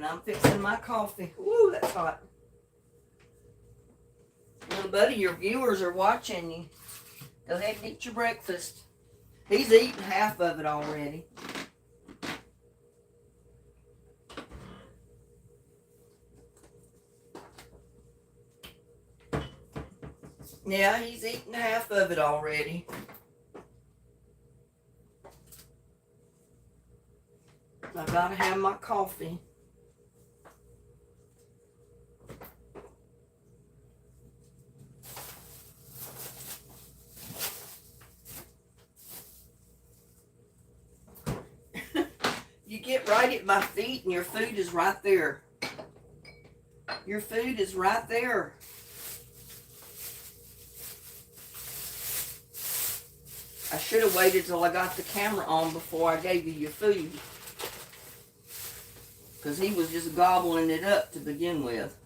I'm fixing my coffee. Woo, that's hot. Little buddy, your viewers are watching you. Go ahead and eat your breakfast. He's eaten half of it already. Yeah, he's eaten half of it already. I gotta have my coffee. You get right at my feet and your food is right there. Your food is right there. I should have waited till I got the camera on before I gave you your food. Because he was just gobbling it up to begin with.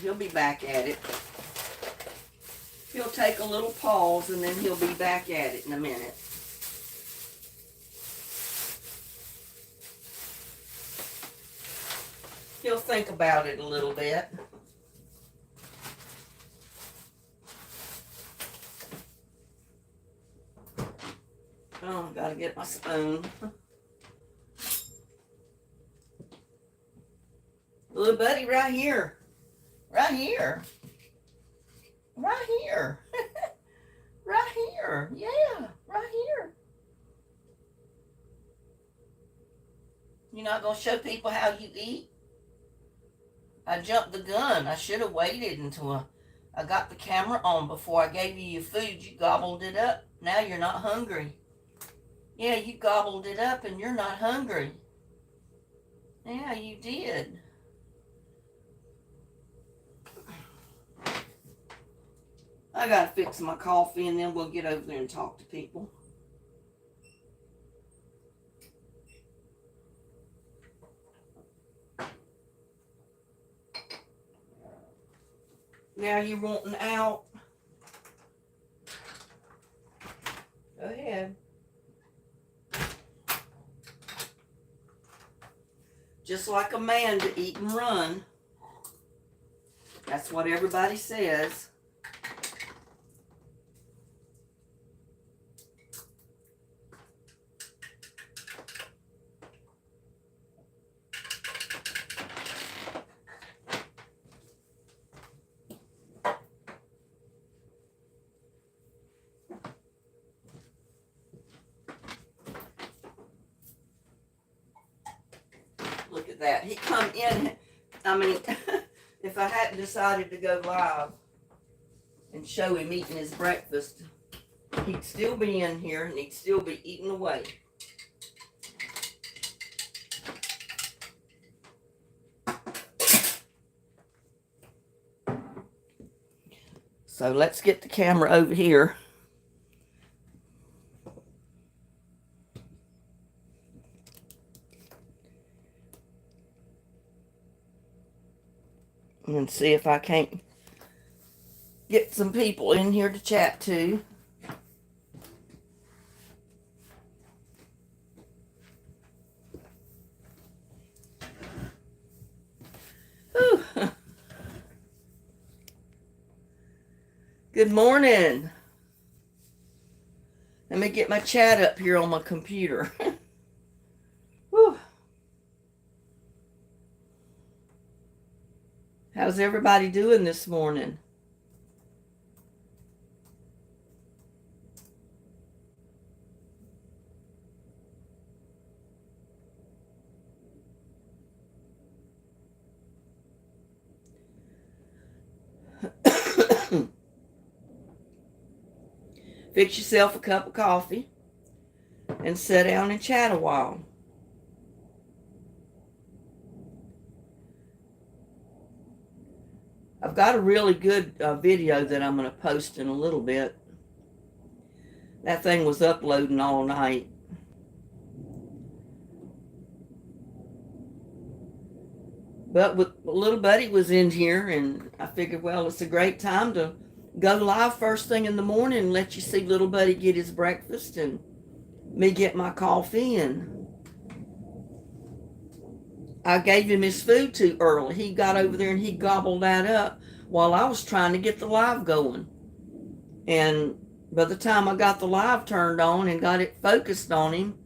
He'll be back at it. He'll take a little pause and then he'll be back at it in a minute. He'll think about it a little bit. Oh, gotta get my spoon. Little buddy right here. Right here. Right here. Right here. Yeah, right here. You're not going to show people how you eat? I jumped the gun. I should have waited until I got the camera on before I gave you your food. You gobbled it up. Now you're not hungry. Yeah, you gobbled it up and you're not hungry. Yeah, you did. I gotta fix my coffee and then we'll get over there and talk to people. Now you're wanting out. Go ahead. Just like a man to eat and run. That's what everybody says. Look at that. He come in. I mean, if I hadn't decided to go live and show him eating his breakfast, he'd still be in here and he'd still be eating away. So let's get the camera over here. And see if I can't get some people in here to chat to. Whew. Good morning. Let me get my chat up here on my computer. Whew. How's everybody doing this morning? Fix yourself a cup of coffee and sit down and chat a while. I've got a really good video that I'm going to post in a little bit. That thing was uploading all night. But little buddy was in here, and I figured, well, it's a great time to go live first thing in the morning and let you see little buddy get his breakfast and me get my coffee and I gave him his food too early. He got over there and he gobbled that up while I was trying to get the live going. And by the time I got the live turned on and got it focused on him,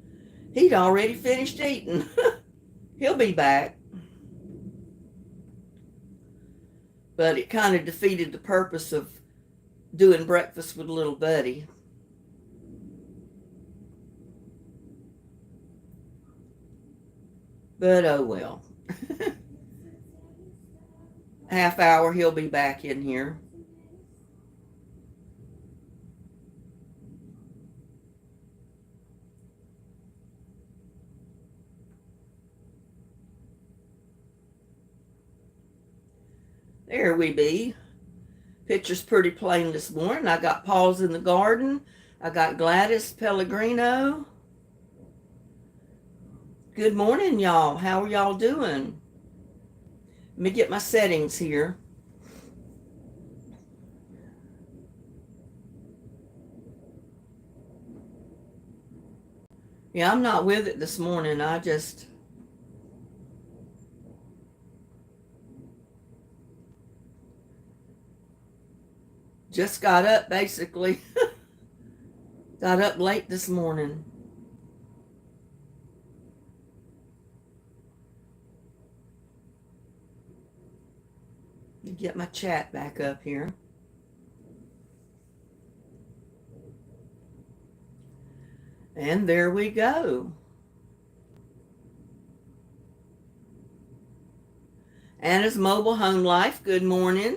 he'd already finished eating. He'll be back. But it kind of defeated the purpose of doing breakfast with little buddy. But oh well. Half hour, he'll be back in here. There we be. Picture's pretty plain this morning. I got Paws in the Garden. I got Gladys Pellegrino. Good morning, y'all. How are y'all doing? Let me get my settings here. Yeah, I'm not with it this morning. I just got up, basically. Got up late this morning. Get my chat back up here. And there we go. Anna's Mobile Home Life, good morning.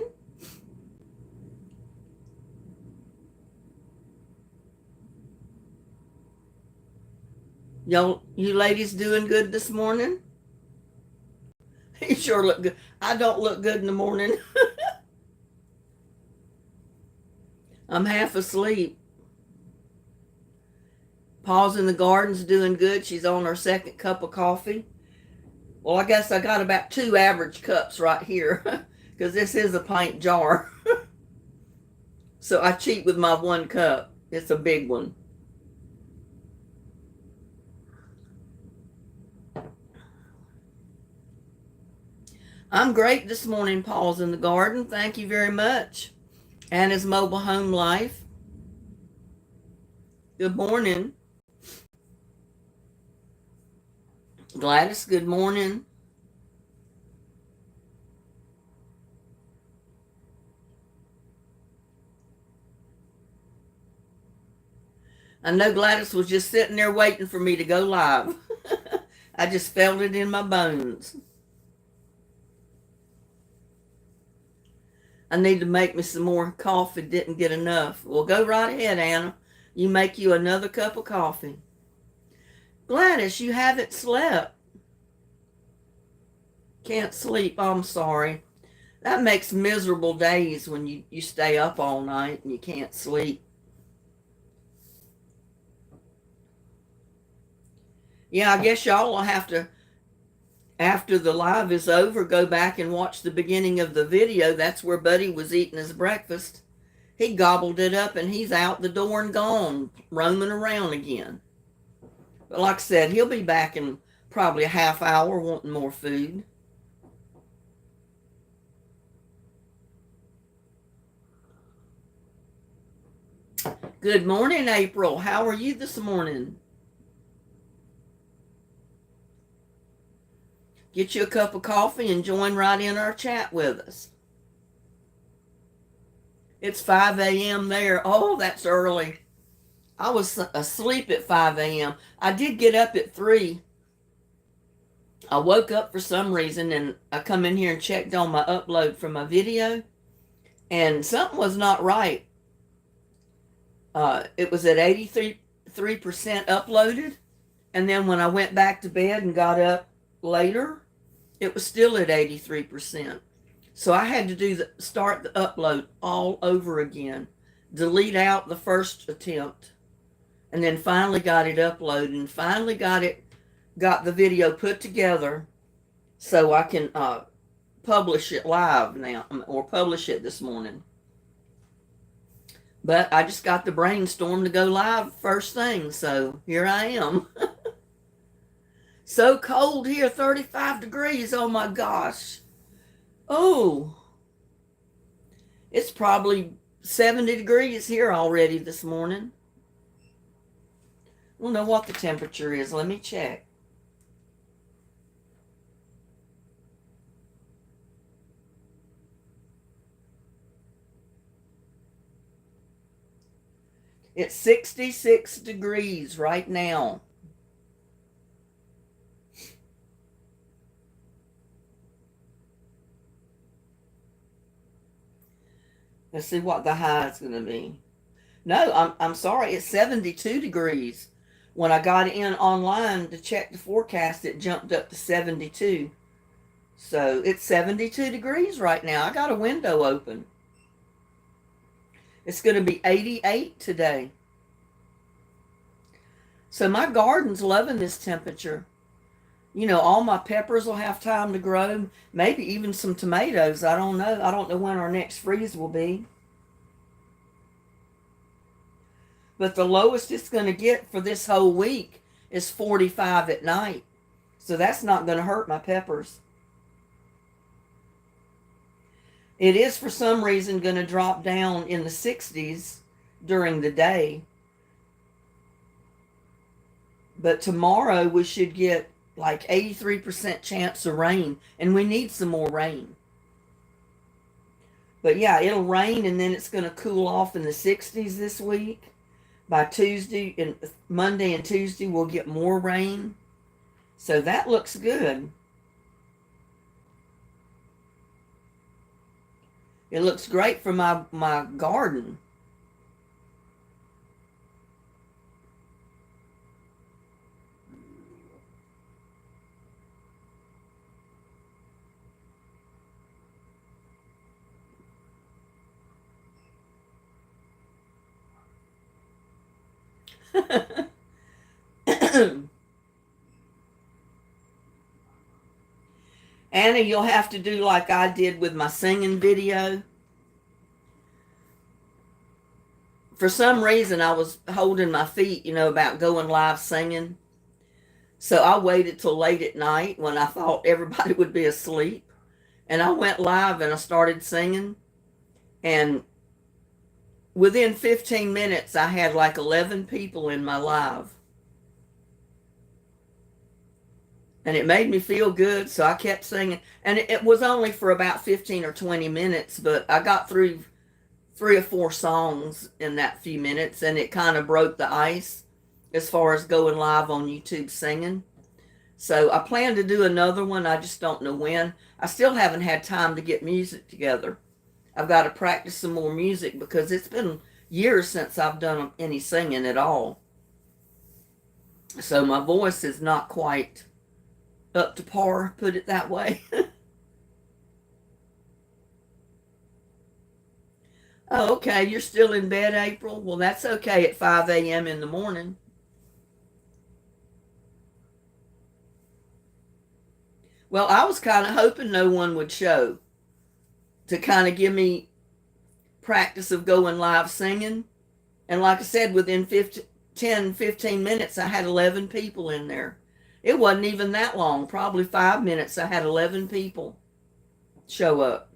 Y'all, you ladies doing good this morning? You sure look good. I don't look good in the morning. I'm half asleep. Paws in the Garden's doing good. She's on her second cup of coffee. Well, I guess I got about 2 average cups right here because this is a pint jar. So I cheat with my 1 cup. It's a big one. I'm great this morning, Paws in the Garden. Thank you very much. Anna's Mobile Home Life. Good morning. Gladys, good morning. I know Gladys was just sitting there waiting for me to go live. I just felt it in my bones. I need to make me some more coffee. Didn't get enough. Well, go right ahead, Anna. You make you another cup of coffee. Gladys, you haven't slept. Can't sleep. I'm sorry. That makes miserable days when you stay up all night and you can't sleep. Yeah, I guess y'all will have to, after the live is over, go back and watch the beginning of the video. That's where Buddy was eating his breakfast. He gobbled it up and he's out the door and gone, roaming around again. But like I said, he'll be back in probably a half hour wanting more food. Good morning, April. How are you this morning? Get you a cup of coffee and join right in our chat with us. It's 5 a.m. there. Oh, that's early. I was asleep at 5 a.m. I did get up at 3. I woke up for some reason and I come in here and checked on my upload for my video and something was not right. It was at 83% uploaded, and then when I went back to bed and got up later, it was still at 83%. So I had to start the upload all over again, delete out the first attempt, and then finally got it uploaded and finally got the video put together so I can publish it live now, or publish it this morning. But I just got the brainstorm to go live first thing, so here I am. So cold here, 35 degrees. Oh my gosh. Oh, it's probably 70 degrees here already this morning. I don't know what the temperature is. Let me check. It's 66 degrees right now. Let's see what the high is going to be. No, I'm sorry. It's 72 degrees. When I got in online to check the forecast, it jumped up to 72. So it's 72 degrees right now. I got a window open. It's going to be 88 today. So my garden's loving this temperature. You know, all my peppers will have time to grow. Maybe even some tomatoes. I don't know. I don't know when our next freeze will be. But the lowest it's going to get for this whole week is 45 at night. So that's not going to hurt my peppers. It is for some reason going to drop down in the 60s during the day. But tomorrow we should get like 83% chance of rain, and we need some more rain. But yeah, it'll rain and then it's going to cool off in the 60s this week. By Tuesday and Monday and Tuesday we'll get more rain. So that looks good. It looks great for my garden. Anna, you'll have to do like I did with my singing video. For some reason, I was holding my feet, about going live singing. So I waited till late at night when I thought everybody would be asleep. And I went live and I started singing. And within 15 minutes, I had like 11 people in my live. And it made me feel good, so I kept singing. And it was only for about 15 or 20 minutes, but I got through 3 or 4 songs in that few minutes, and it kind of broke the ice as far as going live on YouTube singing. So I plan to do another one. I just don't know when. I still haven't had time to get music together. I've got to practice some more music because it's been years since I've done any singing at all. So my voice is not quite up to par, put it that way. Oh, okay, you're still in bed, April? Well, that's okay at 5 a.m. in the morning. Well, I was kind of hoping no one would show to kind of give me practice of going live singing. And like I said, within 15 minutes, I had 11 people in there. It wasn't even that long, probably 5 minutes. I had 11 people show up.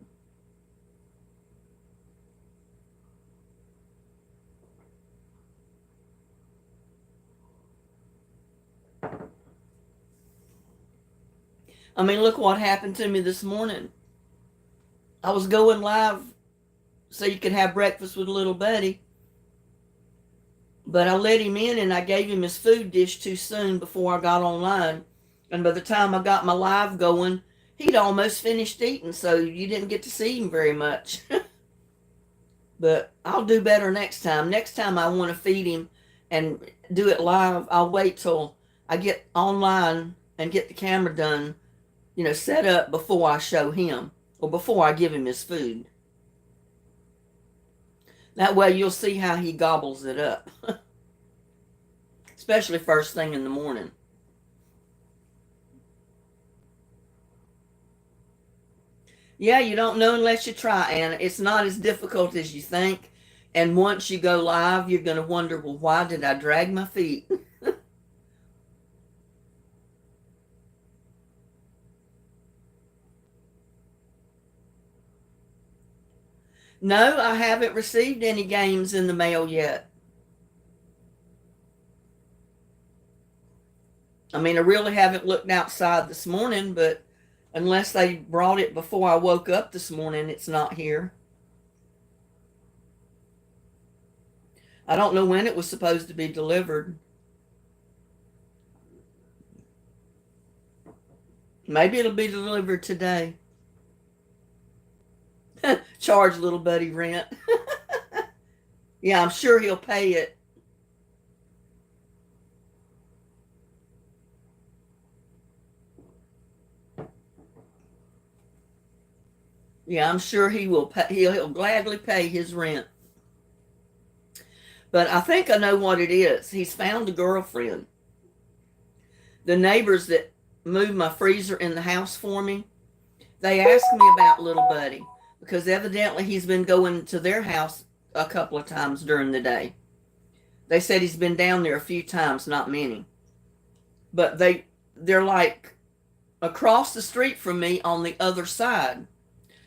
I mean, look what happened to me this morning. I was going live so you could have breakfast with little buddy. But I let him in and I gave him his food dish too soon before I got online. And by the time I got my live going, he'd almost finished eating, so you didn't get to see him very much. But I'll do better next time. Next time I want to feed him and do it live, I'll wait till I get online and get the camera done, set up before I show him or before I give him his food. That way you'll see how he gobbles it up. Especially first thing in the morning. Yeah, you don't know unless you try, Anna. It's not as difficult as you think. And once you go live, you're going to wonder, well, why did I drag my feet? No, I haven't received any games in the mail yet. I mean, I really haven't looked outside this morning, but unless they brought it before I woke up this morning, it's not here. I don't know when it was supposed to be delivered. Maybe it'll be delivered today. Charge little buddy rent. Yeah, I'm sure he'll pay it. Yeah, I'm sure he will pay. He'll gladly pay his rent. But I think I know what it is. He's found a girlfriend. The neighbors that moved my freezer in the house for me, they asked me about little buddy because evidently he's been going to their house a couple of times during the day. They said he's been down there a few times, not many. But they're like across the street from me on the other side.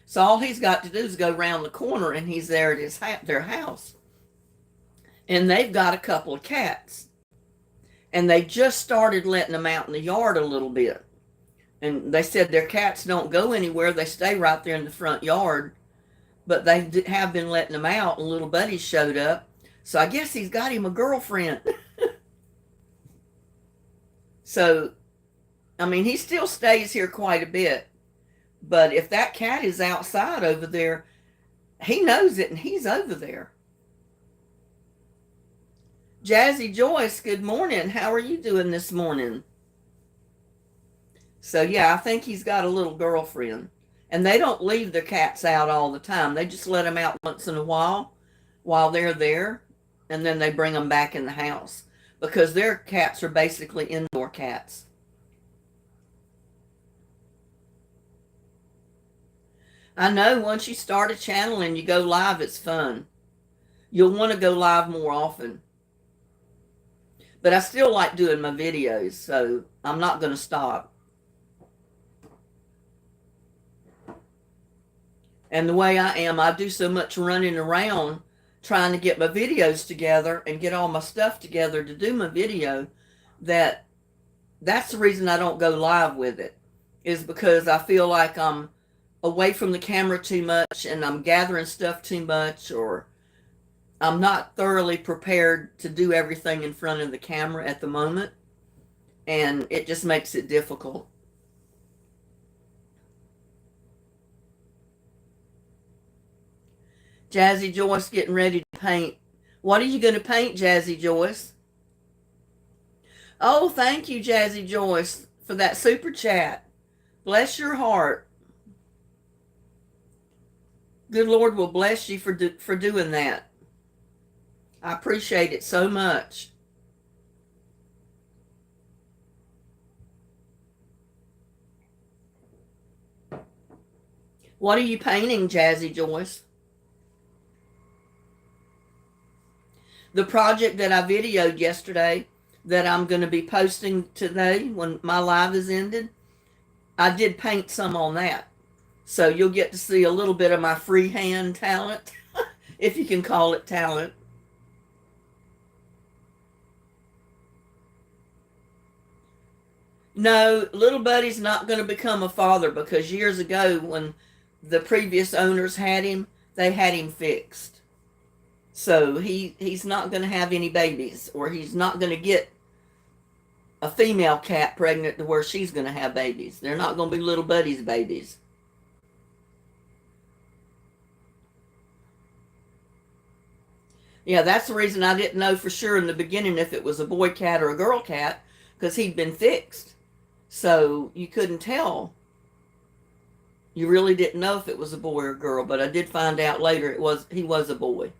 So all he's got to do is go around the corner and he's there at their house. And they've got a couple of cats. And they just started letting them out in the yard a little bit. And they said their cats don't go anywhere. They stay right there in the front yard. But they have been letting them out, and little buddy showed up. So I guess he's got him a girlfriend. So, I mean, he still stays here quite a bit. But if that cat is outside over there, he knows it and he's over there. Jazzy Joyce, good morning. How are you doing this morning? So, yeah, I think he's got a little girlfriend. And they don't leave their cats out all the time. They just let them out once in a while they're there. And then they bring them back in the house. Because their cats are basically indoor cats. I know once you start a channel and you go live, it's fun. You'll want to go live more often. But I still like doing my videos, so I'm not going to stop. And the way I am, I do so much running around trying to get my videos together and get all my stuff together to do my video that's the reason I don't go live with it, is because I feel like I'm away from the camera too much and I'm gathering stuff too much, or I'm not thoroughly prepared to do everything in front of the camera at the moment, and it just makes it difficult. Jazzy Joyce getting ready to paint. What are you going to paint, Jazzy Joyce? Oh, thank you, Jazzy Joyce, for that super chat. Bless your heart. Good Lord will bless you for doing that. I appreciate it so much. What are you painting, Jazzy Joyce? The project that I videoed yesterday that I'm going to be posting today when my live is ended, I did paint some on that. So you'll get to see a little bit of my freehand talent, if you can call it talent. No, little buddy's not going to become a father because years ago when the previous owners had him, they had him fixed. So he's not going to have any babies, or he's not going to get a female cat pregnant to where she's going to have babies. They're not going to be little buddy's babies. Yeah, that's the reason I didn't know for sure in the beginning if it was a boy cat or a girl cat, because he'd been fixed. So you couldn't tell. You really didn't know if it was a boy or a girl, but I did find out later he was a boy.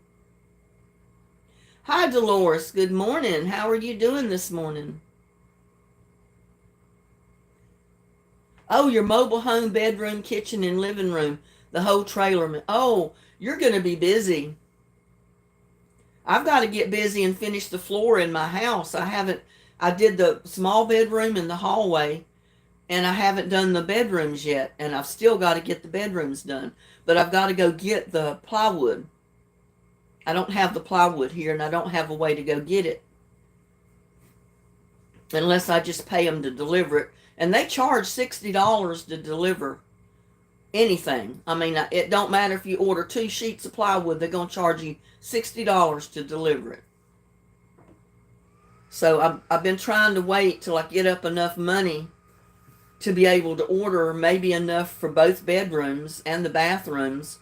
Hi, Dolores. Good morning. How are you doing this morning? Oh, your mobile home, bedroom, kitchen, and living room. The whole trailer. Oh, you're going to be busy. I've got to get busy and finish the floor in my house. I did the small bedroom in the hallway, And I haven't done the bedrooms yet, and I've still got to get the bedrooms done. But I've got to go get the plywood. I don't have the plywood here, and I don't have a way to go get it unless I just pay them to deliver it. And they charge $60 to deliver anything. I mean, it don't matter if you order 2 sheets of plywood, they're going to charge you $60 to deliver it. So I've been trying to wait till I get up enough money to be able to order maybe enough for both bedrooms and the bathrooms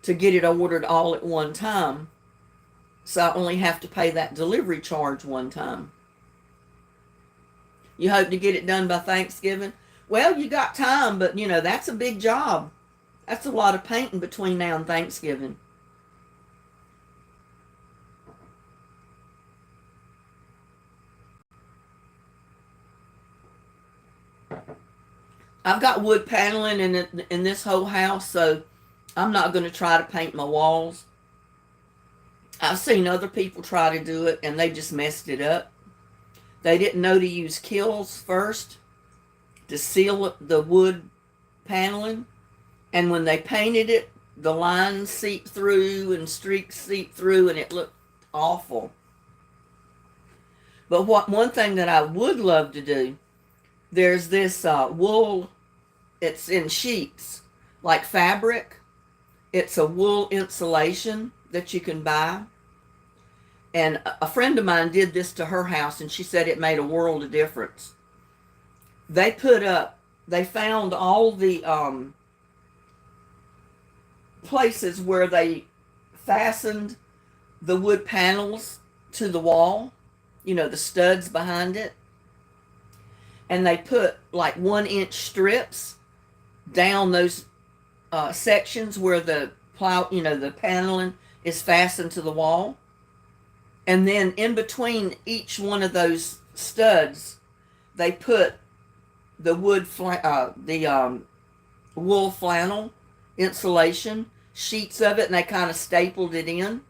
to get it ordered all at one time. So I only have to pay that delivery charge one time. You hope to get it done by Thanksgiving? Well, you got time, but you know, that's a big job. That's a lot of painting between now and Thanksgiving. I've got wood paneling in this whole house, so I'm not going to try to paint my walls. I've seen other people try to do it, and they just messed it up. They didn't know to use kills first to seal the wood paneling, and when they painted it, the lines seeped through and streaks seeped through, and it looked awful. But one thing that I would love to do, there's this wool, it's in sheets, like fabric. It's a wool insulation that you can buy. And a friend of mine did this to her house, and she said it made a world of difference. They found all the places where they fastened the wood panels to the wall, you know, the studs behind it. And they put like 1-inch strips down those sections where the the paneling is fastened to the wall. And then in between each one of those studs, they put the wool flannel insulation sheets of it, and they kind of stapled it in.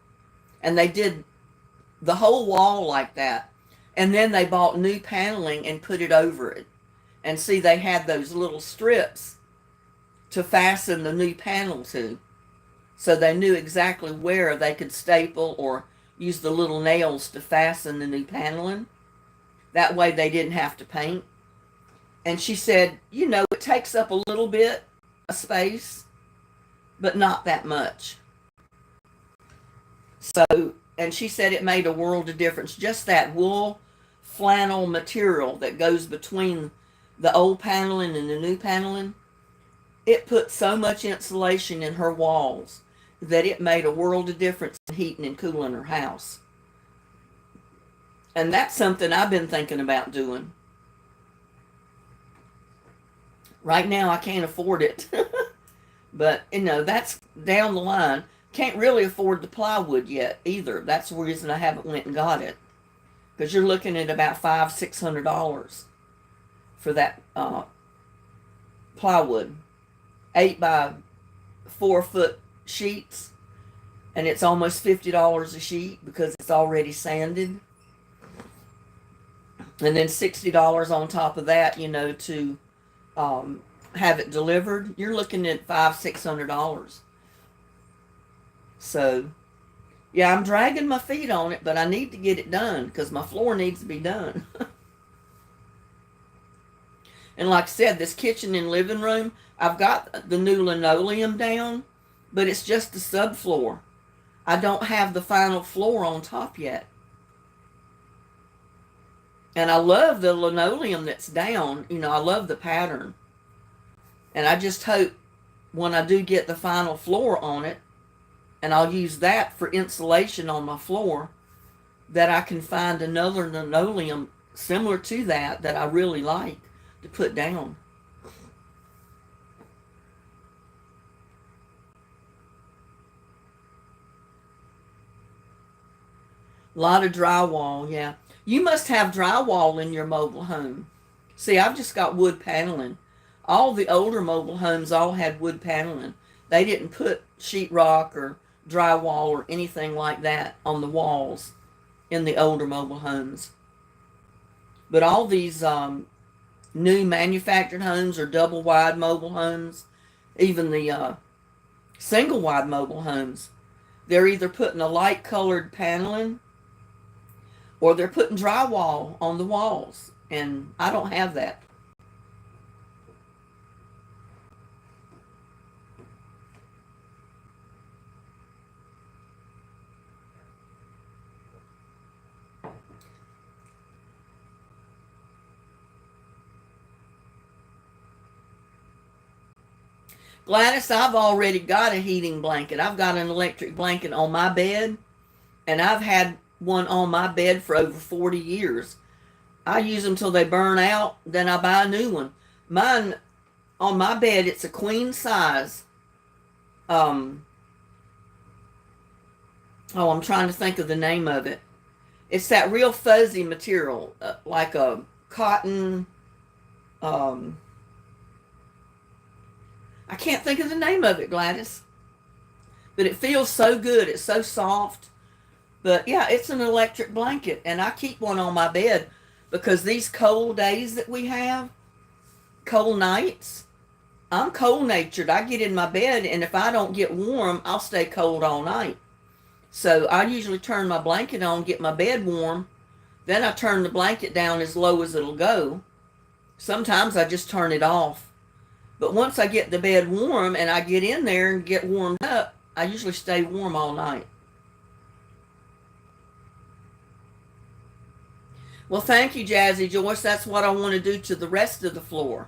And they did the whole wall like that. And then they bought new paneling and put it over it. And see, they had those little strips to fasten the new panel to. So they knew exactly where they could staple or use the little nails to fasten the new paneling. That way they didn't have to paint. And she said, you know, it takes up a little bit of space, but not that much. So, and she said it made a world of difference. Just that wool flannel material that goes between the old paneling and the new paneling, it put so much insulation in her walls that it made a world of difference in heating and cooling her house. And that's something I've been thinking about doing. Right now I can't afford it. But, you know, that's down the line. Can't really afford the plywood yet either. That's the reason I haven't went and got it. Because you're looking at about $500-600 for that plywood. 8 by 4 foot sheets. And it's almost $50 a sheet because it's already sanded. And then $60 on top of that, you know, to have it delivered. You're looking at $500-600. So, yeah, I'm dragging my feet on it, but I need to get it done because my floor needs to be done. And like I said, this kitchen and living room, I've got the new linoleum down, but it's just the subfloor. I don't have the final floor on top yet. And I love the linoleum that's down. You know, I love the pattern. And I just hope when I do get the final floor on it, and I'll use that for insulation on my floor, that I can find another linoleum similar to that I really like to put down. A lot of drywall, yeah. You must have drywall in your mobile home. See, I've just got wood paneling. All the older mobile homes all had wood paneling. They didn't put sheetrock or drywall or anything like that on the walls in the older mobile homes. But all these new manufactured homes or double wide mobile homes, even the single wide mobile homes, they're either putting a light colored paneling or they're putting drywall on the walls. And I don't have that. Gladys, I've already got a heating blanket. I've got an electric blanket on my bed, and I've had one on my bed for over 40 years. I use them till they burn out, then I buy a new one. Mine, on my bed, it's a queen size. Um, I'm trying to think of the name of it. It's that real fuzzy material, like a cotton. Um, I can't think of the name of it, Gladys. But it feels so good. It's so soft. But yeah, it's an electric blanket, and I keep one on my bed because these cold days that we have, cold nights, I'm cold natured. I get in my bed, and if I don't get warm, I'll stay cold all night. So I usually turn my blanket on, get my bed warm, then I turn the blanket down as low as it'll go. Sometimes I just turn it off. But once I get the bed warm and I get in there and get warmed up, I usually stay warm all night. Well, thank you, Jazzy Joyce. That's what I want to do to the rest of the floor,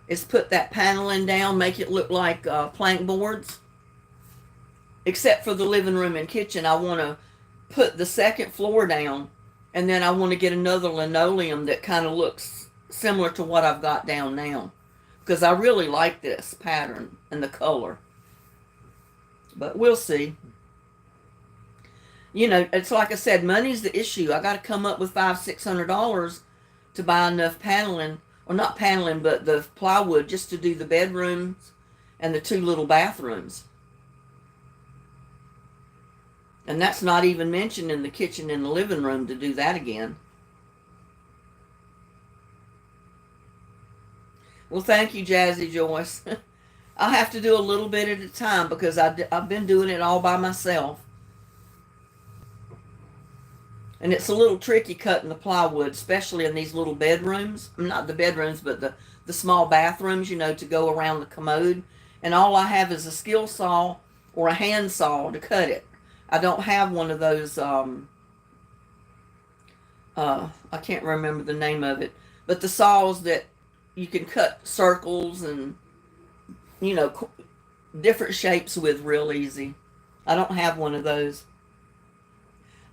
is put that paneling down, make it look like plank boards. Except for the living room and kitchen, I want to put the second floor down, and then I want to get another linoleum that kind of looks similar to what I've got down now, because I really like this pattern and the color. But we'll see. You know, it's like I said, money's the issue. I got to come up with $500-600 to buy enough paneling, or not paneling, but the plywood, just to do the bedrooms and the 2 little bathrooms. And that's not even mentioning the kitchen and the living room to do that again. Well, thank you, Jazzy Joyce. I'll have to do a little bit at a time because I've been doing it all by myself. And it's a little tricky cutting the plywood, especially in these little bedrooms. Not the bedrooms, but the small bathrooms, you know, to go around the commode. And all I have is a skill saw or a hand saw to cut it. I don't have one of those, I can't remember the name of it, but the saws that you can cut circles and, you know, different shapes with real easy. I don't have one of those.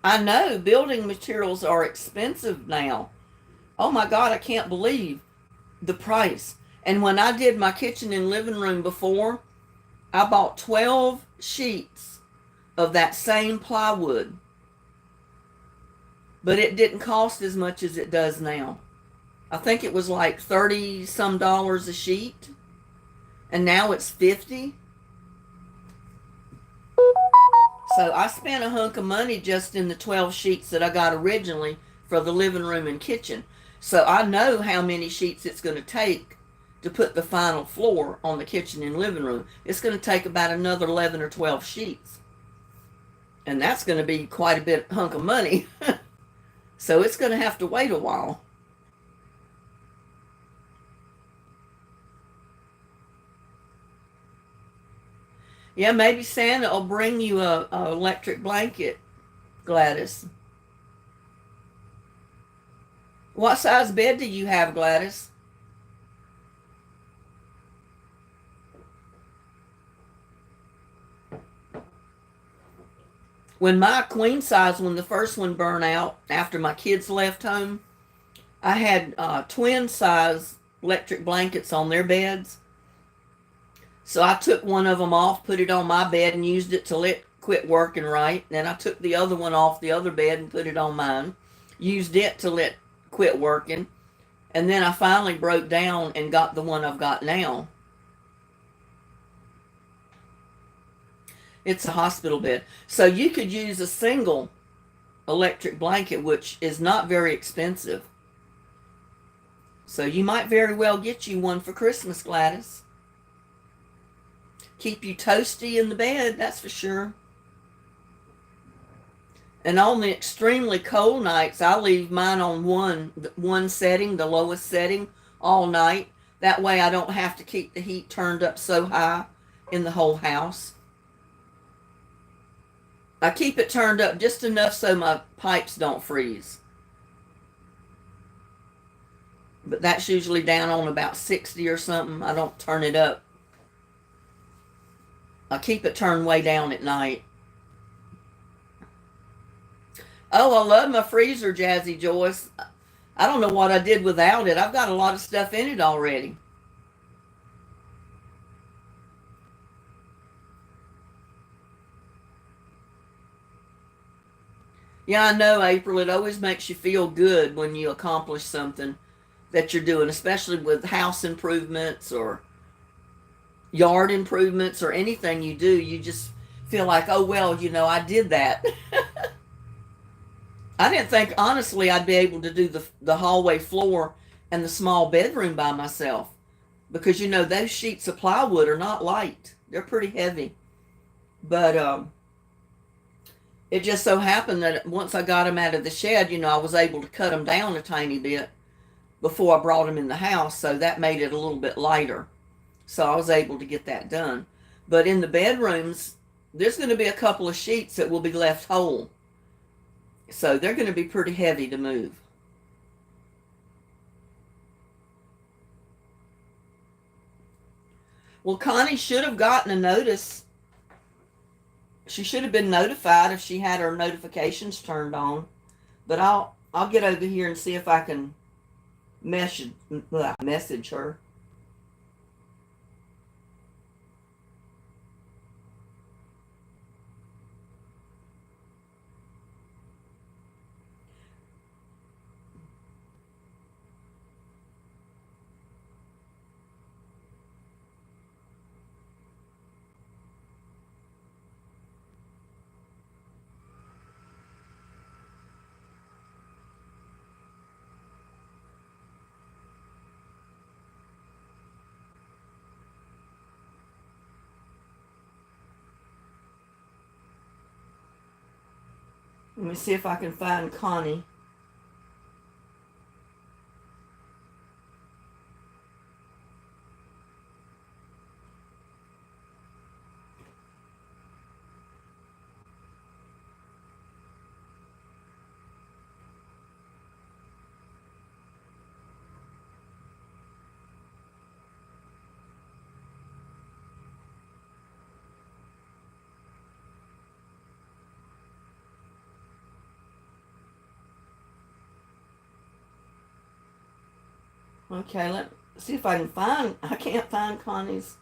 I know building materials are expensive now. Oh my God, I can't believe the price. And when I did my kitchen and living room before, I bought 12 sheets of that same plywood. But it didn't cost as much as it does now. I think it was like $30 some a sheet. And now it's $50. So I spent a hunk of money just in the 12 sheets that I got originally for the living room and kitchen. So I know how many sheets it's going to take to put the final floor on the kitchen and living room. It's going to take about another 11 or 12 sheets. And that's going to be quite a bit hunk of money. So it's going to have to wait a while. Yeah, maybe Santa will bring you a electric blanket, Gladys. What size bed do you have, Gladys? When my queen size one, the first one burned out after my kids left home, I had twin size electric blankets on their beds. So I took one of them off, put it on my bed, and used it till it quit working right. Then I took the other one off the other bed and put it on mine. Used it till it quit working. And then I finally broke down and got the one I've got now. It's a hospital bed. So you could use a single electric blanket, which is not very expensive. So you might very well get you one for Christmas, Gladys. Keep you toasty in the bed, that's for sure. And on the extremely cold nights, I leave mine on one setting, the lowest setting, all night. That way I don't have to keep the heat turned up so high in the whole house. I keep it turned up just enough so my pipes don't freeze. But that's usually down on about 60 or something. I don't turn it up. I keep it turned way down at night. Oh, I love my freezer, Jazzy Joyce. I don't know what I did without it. I've got a lot of stuff in it already. Yeah, I know, April. It always makes you feel good when you accomplish something that you're doing, especially with house improvements or yard improvements or anything you do. You just feel like, oh, well, I did that. I didn't think, honestly, I'd be able to do the hallway floor and the small bedroom by myself because, those sheets of plywood are not light. They're pretty heavy. But it just so happened that once I got them out of the shed, I was able to cut them down a tiny bit before I brought them in the house. So that made it a little bit lighter. So I was able to get that done. But in the bedrooms, there's going to be a couple of sheets that will be left whole. So they're going to be pretty heavy to move. Well, Connie should have gotten a notice. She should have been notified if she had her notifications turned on. But I'll get over here and see if I can message her. Let me see if I can find Connie. Okay, let's see if I can find. I can't find Connie's.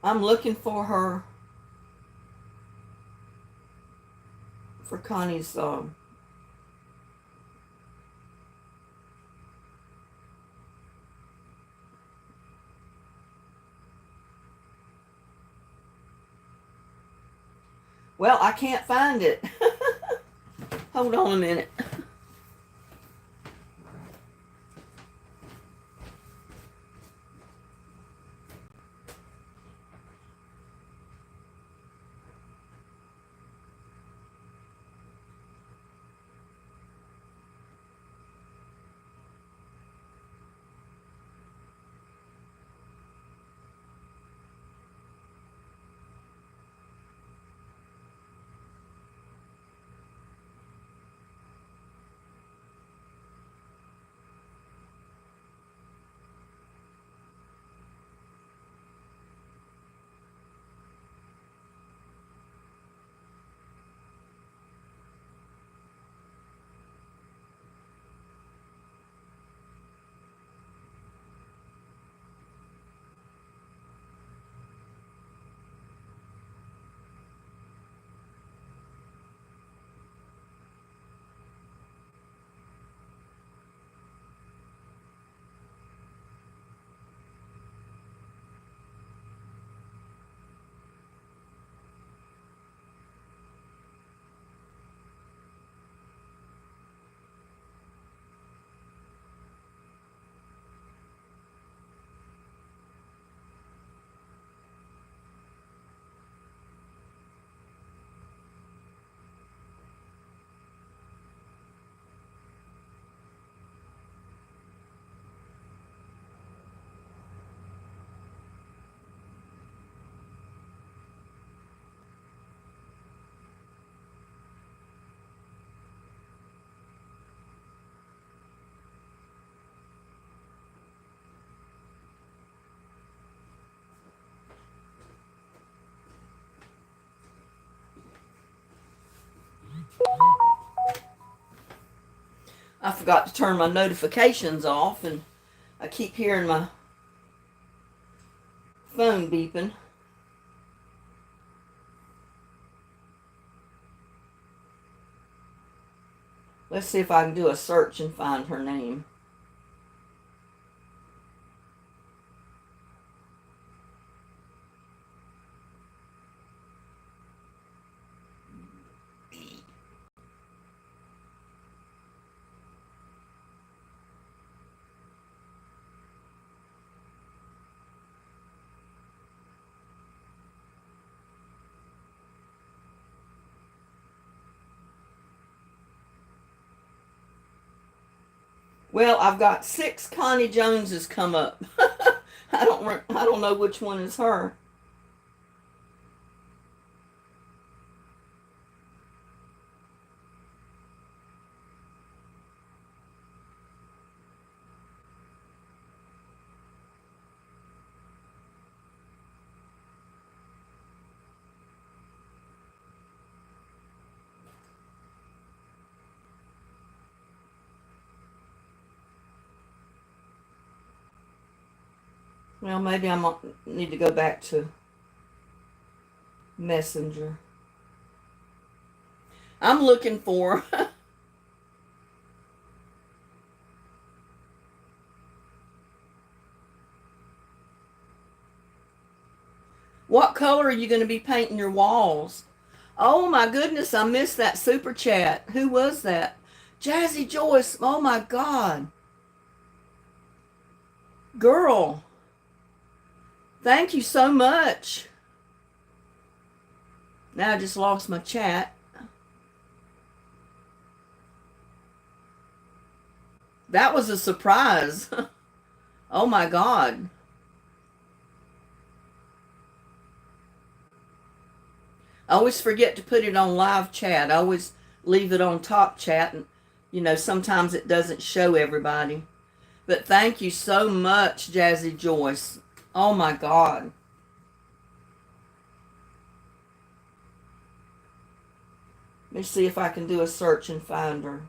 I'm looking for her. For Connie's. Well, I can't find it. Hold on a minute. got to turn my notifications off, and I keep hearing my phone beeping. Let's see if I can do a search and find her name. Well, I've got 6 Connie Joneses come up. I don't know which one is her. Well, maybe I need to go back to Messenger. I'm looking for. What color are you going to be painting your walls? Oh my goodness, I missed that super chat. Who was that? Jazzy Joyce. Oh my God. Girl, thank you so much. Now I just lost my chat. That was a surprise. Oh my God. I always forget to put it on live chat. I always leave it on top chat, and sometimes it doesn't show everybody. But thank you so much, Jazzy Joyce. Oh my God. Let me see if I can do a search and find her.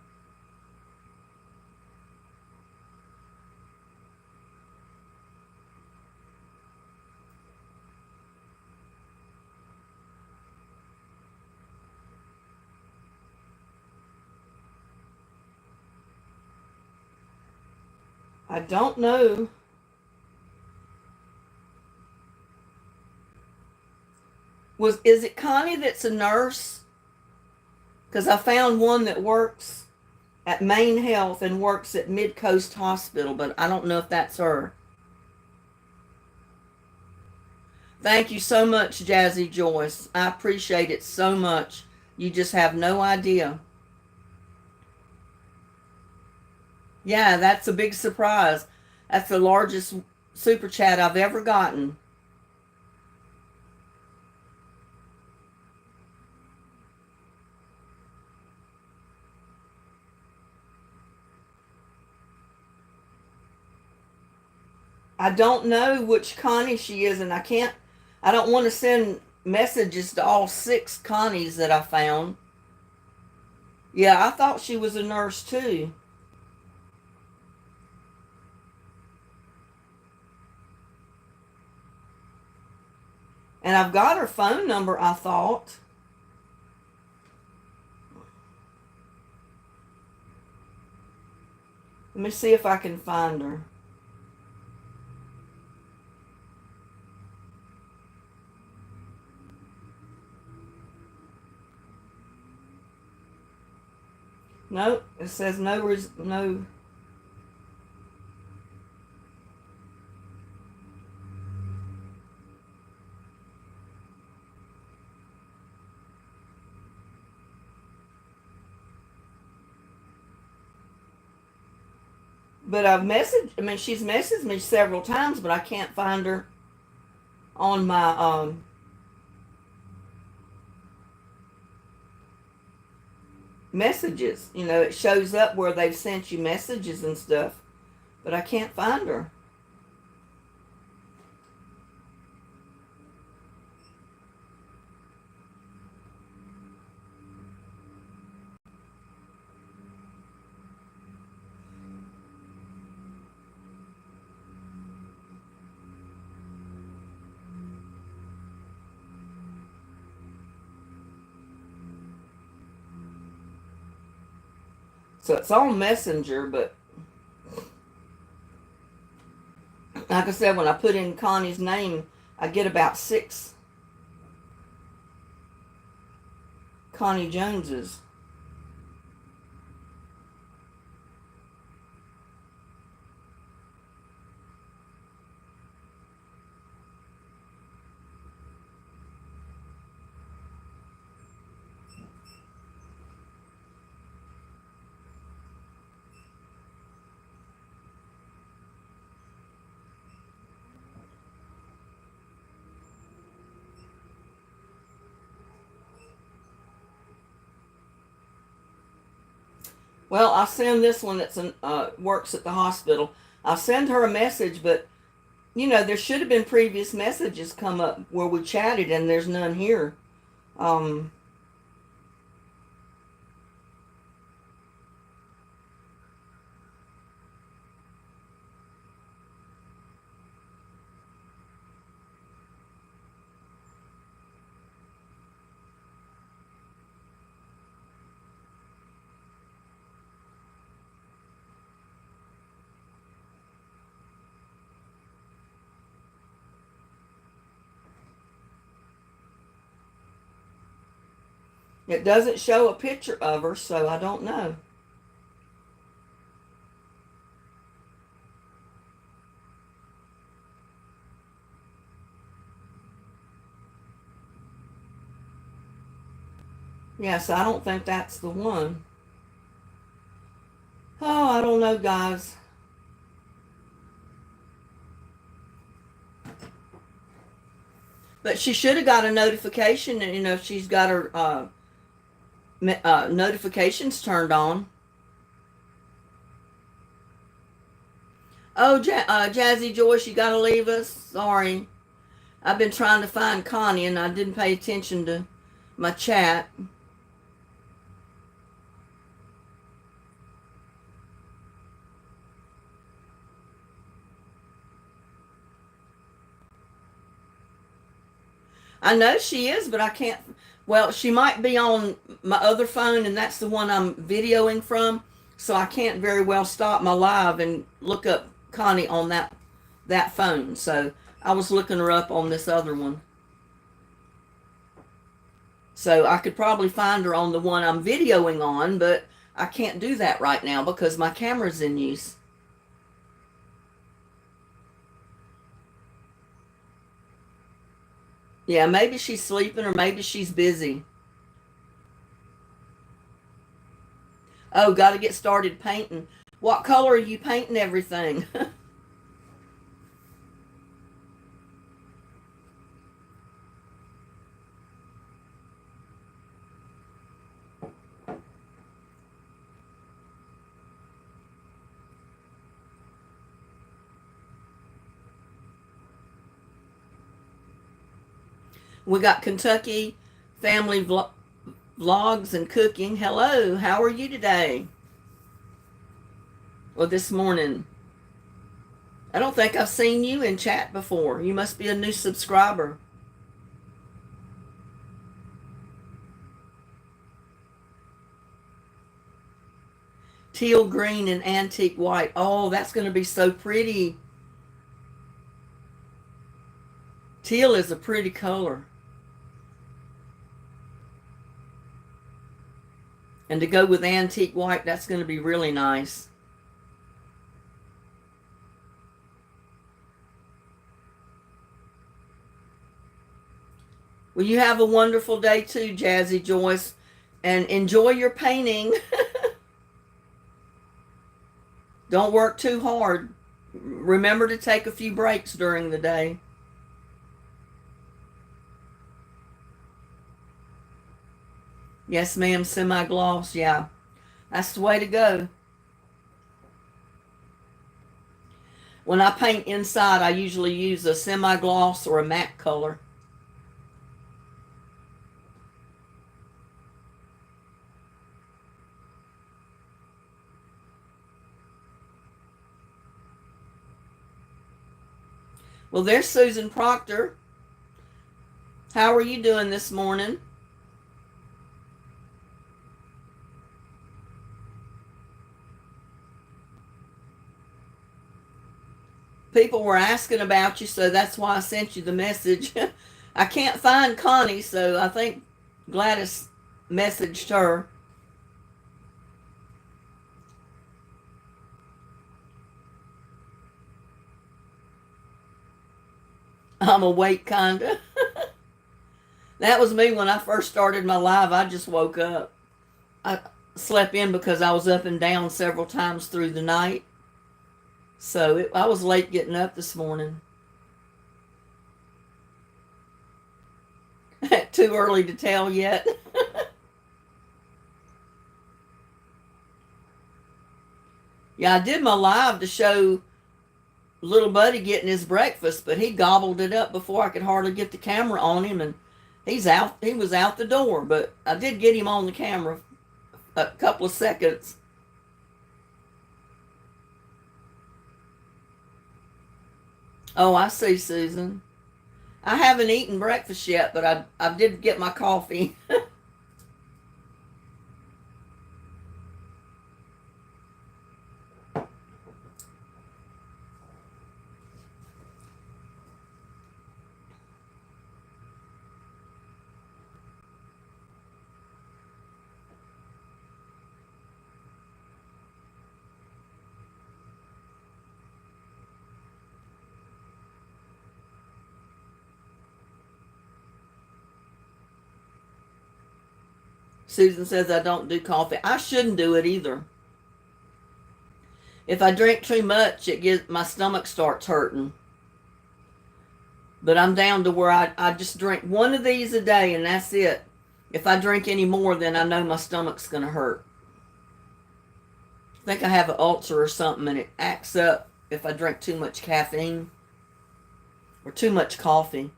I don't know. Is it Connie that's a nurse? Because I found one that works at Maine Health and works at Mid-Coast Hospital, but I don't know if that's her. Thank you so much, Jazzy Joyce. I appreciate it so much. You just have no idea. Yeah, that's a big surprise. That's the largest super chat I've ever gotten. I don't know which Connie she is, and I don't want to send messages to all 6 Connies that I found. Yeah, I thought she was a nurse too. And I've got her phone number, I thought. Let me see if I can find her. Nope, it says no. But she's messaged me several times, but I can't find her on my messages. It shows up where they've sent you messages and stuff, but I can't find her. So it's on Messenger, but like I said, when I put in Connie's name, I get about 6 Connie Joneses. Well, I'll send this one that's works at the hospital. I'll send her a message, but there should have been previous messages come up where we chatted, and there's none here. Um, it doesn't show a picture of her, so I don't know. Yeah, so I don't think that's the one. Oh, I don't know, guys. But she should have got a notification, and she's got her notifications turned on. Oh, Jazzy Joyce, you got to leave us. Sorry, I've been trying to find Connie, and I didn't pay attention to my chat. I know she is, but I can't. Well, she might be on my other phone, and that's the one I'm videoing from. So I can't very well stop my live and look up Connie on that phone. So I was looking her up on this other one. So I could probably find her on the one I'm videoing on, but I can't do that right now because my camera's in use. Yeah, maybe she's sleeping or maybe she's busy. Oh, got to get started painting. What color are you painting everything? We got Kentucky family vlogs and cooking. Hello, how are you today? Well, this morning. I don't think I've seen you in chat before. You must be a new subscriber. Teal green and antique white. Oh, that's going to be so pretty. Teal is a pretty color. And to go with antique white, that's going to be really nice. Well, you have a wonderful day too, Jazzy Joyce, and enjoy your painting. Don't work too hard. Remember to take a few breaks during the day. Yes, ma'am, semi-gloss. Yeah, that's the way to go. When I paint inside, I usually use a semi-gloss or a matte color. Well, there's Susan Proctor. How are you doing this morning? People were asking about you, so that's why I sent you the message. I can't find Connie, so I think Gladys messaged her. I'm awake, kinda. That was me when I first started my live. I just woke up. I slept in because I was up and down several times through the night. So I was late getting up this morning. Too early to tell yet. Yeah, I did my live to show little buddy getting his breakfast, but he gobbled it up before I could hardly get the camera on him, and he was out the door, but I did get him on the camera a couple of seconds. Oh, I see, Susan. I haven't eaten breakfast yet, but I did get my coffee. Susan says I don't do coffee. I shouldn't do it either. If I drink too much, my stomach starts hurting. But I'm down to where I just drink one of these a day, and that's it. If I drink any more, then I know my stomach's going to hurt. I think I have an ulcer or something, and it acts up if I drink too much caffeine or too much coffee.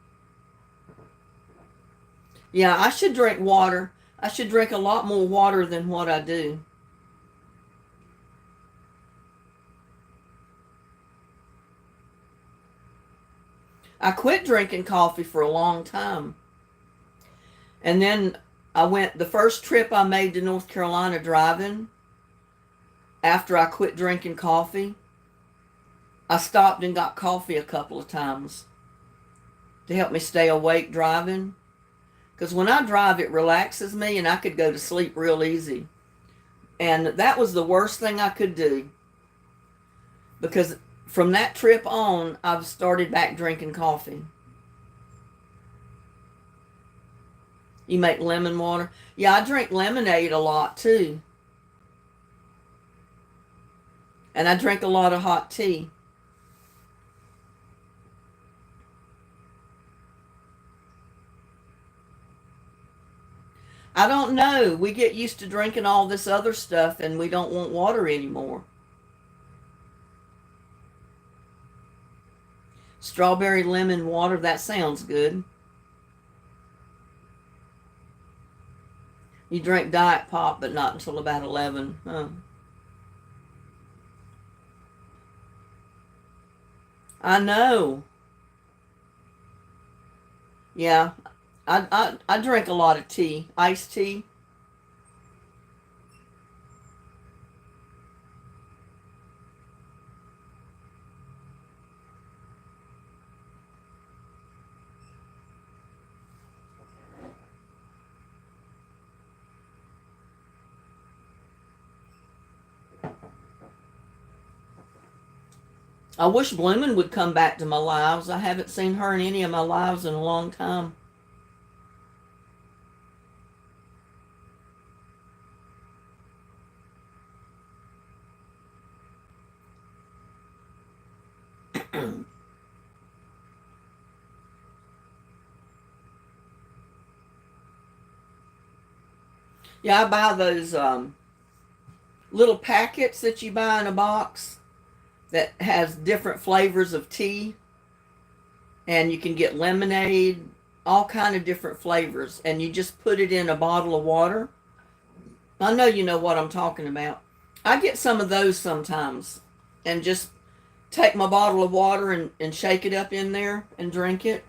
Yeah, I should drink water. I should drink a lot more water than what I do. I quit drinking coffee for a long time. And then the first trip I made to North Carolina driving, after I quit drinking coffee, I stopped and got coffee a couple of times to help me stay awake driving. Because when I drive, it relaxes me and I could go to sleep real easy. And that was the worst thing I could do. Because from that trip on, I've started back drinking coffee. You make lemon water? Yeah, I drink lemonade a lot too. And I drink a lot of hot tea. I don't know. We get used to drinking all this other stuff and we don't want water anymore. Strawberry lemon water, that sounds good. You drink Diet Pop, but not until about 11. Huh. I know. Yeah, I drink a lot of tea, iced tea. I wish Bloomin' would come back to my lives. I haven't seen her in any of my lives in a long time. Yeah, I buy those little packets that you buy in a box that has different flavors of tea, and you can get lemonade, all kind of different flavors, and you just put it in a bottle of water. I know you know what I'm talking about. I get some of those sometimes and just take my bottle of water and shake it up in there and drink it.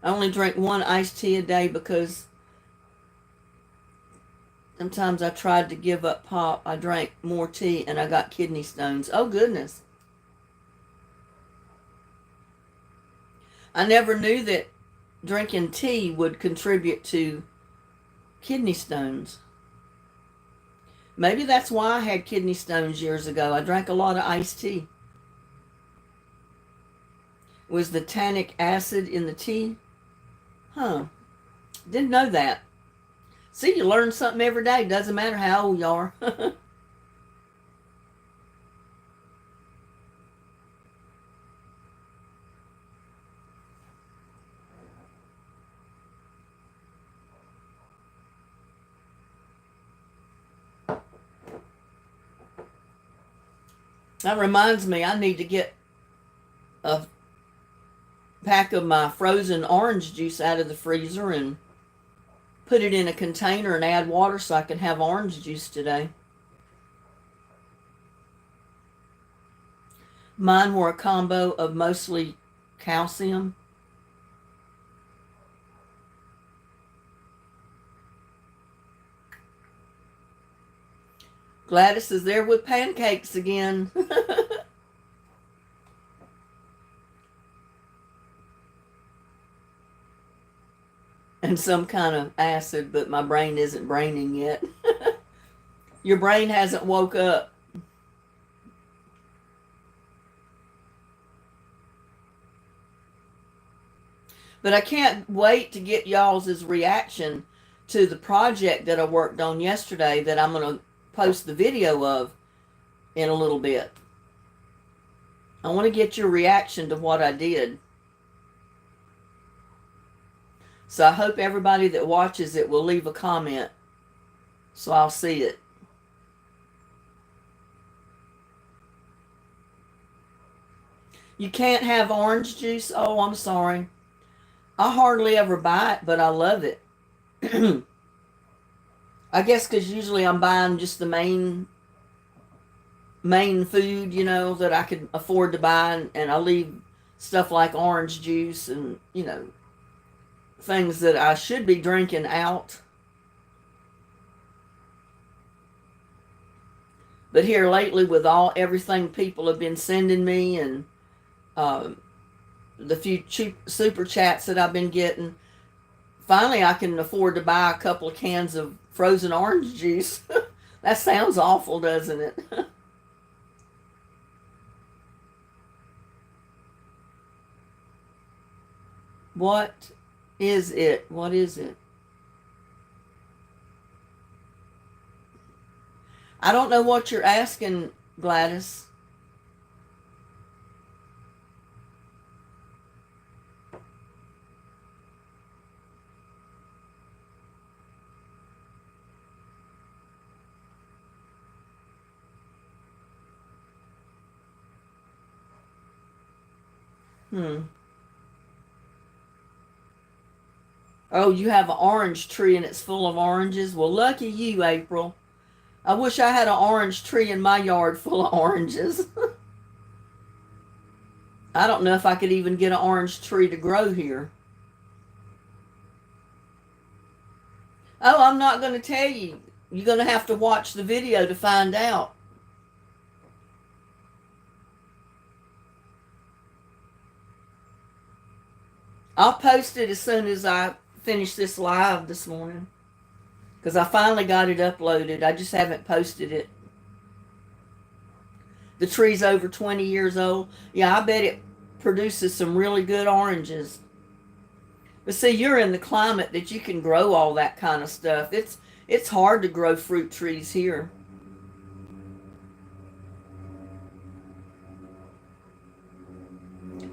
I only drink one iced tea a day because Sometimes I tried to give up pop. I drank more tea and I got kidney stones. Oh, goodness. I never knew that drinking tea would contribute to kidney stones. Maybe that's why I had kidney stones years ago. I drank a lot of iced tea. Was the tannic acid in the tea? Huh. Didn't know that. See, you learn something every day. Doesn't matter how old you are. That reminds me, I need to get a pack of my frozen orange juice out of the freezer and put it in a container and add water so I can have orange juice today. Mine were a combo of mostly calcium. Gladys is there with pancakes again. And some kind of acid, but my brain isn't braining yet. Your brain hasn't woke up. But I can't wait to get y'all's reaction to the project that I worked on yesterday that I'm going to post the video of in a little bit. I want to get your reaction to what I did. So I hope everybody that watches it will leave a comment so I'll see it. You can't have orange juice? Oh, I'm sorry. I hardly ever buy it, but I love it. I guess because usually I'm buying just the main food, you know, that I could afford to buy, and I leave stuff like orange juice and, you know, things that I should be drinking out. But here lately, with everything people have been sending me and the few cheap super chats that I've been getting, finally I can afford to buy a couple of cans of frozen orange juice. That sounds awful, doesn't it? What is it? What is it? I don't know what you're asking, Gladys. Oh, you have an orange tree and it's full of oranges? Well, lucky you, April. I wish I had an orange tree in my yard full of oranges. I don't know if I could even get an orange tree to grow here. Oh, I'm not going to tell you. You're going to have to watch the video to find out. I'll post it as soon as I finish this live this morning, because I finally got it uploaded. I just haven't posted it. The tree's over 20 years old. Yeah, I bet it produces some really good oranges. But see, you're in the climate that you can grow all that kind of stuff. It's hard to grow fruit trees here.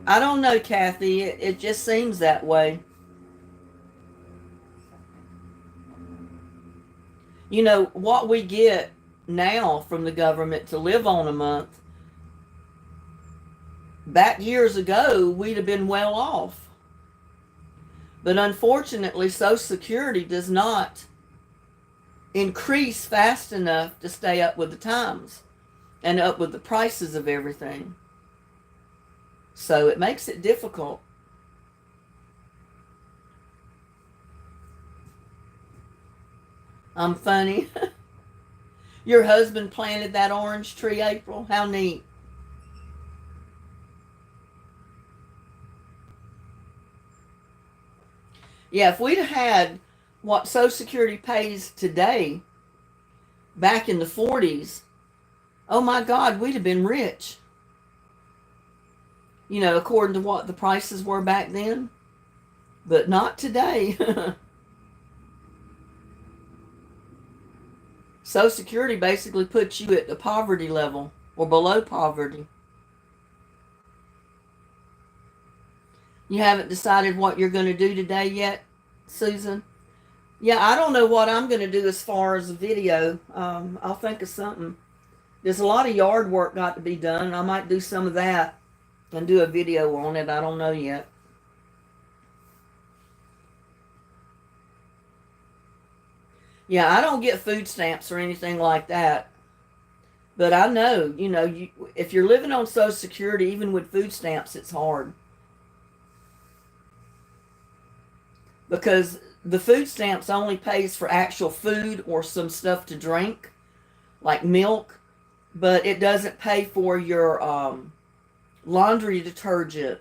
I don't know, Kathy. It just seems that way. You know, what we get now from the government to live on a month, back years ago, we'd have been well off. But unfortunately, Social Security does not increase fast enough to stay up with the times and up with the prices of everything. So it makes it difficult. I'm funny. Your husband planted that orange tree, April? How neat. Yeah, if we'd had what Social Security pays today back in the 40s, oh my God, we'd have been rich. You know, according to what the prices were back then. But not today. Social Security basically puts you at the poverty level or below poverty. You haven't decided what you're going to do today yet, Susan? Yeah, I don't know what I'm going to do as far as a video. I'll think of something. There's a lot of yard work got to be done. I might do some of that and do a video on it. I don't know yet. Yeah, I don't get food stamps or anything like that. But I know, if you're living on Social Security, even with food stamps, it's hard. Because the food stamps only pays for actual food or some stuff to drink, like milk, but it doesn't pay for your laundry detergent,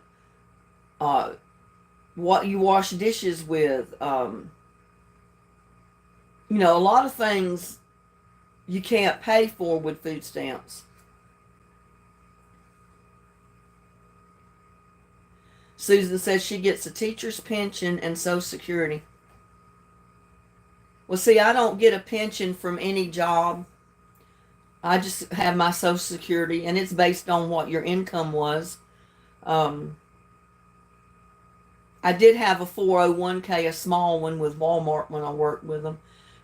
what you wash dishes with, a lot of things you can't pay for with food stamps. Susan says she gets a teacher's pension and Social Security. Well, see, I don't get a pension from any job. I just have my Social Security, and it's based on what your income was. I did have a 401k, a small one with Walmart when I worked with them.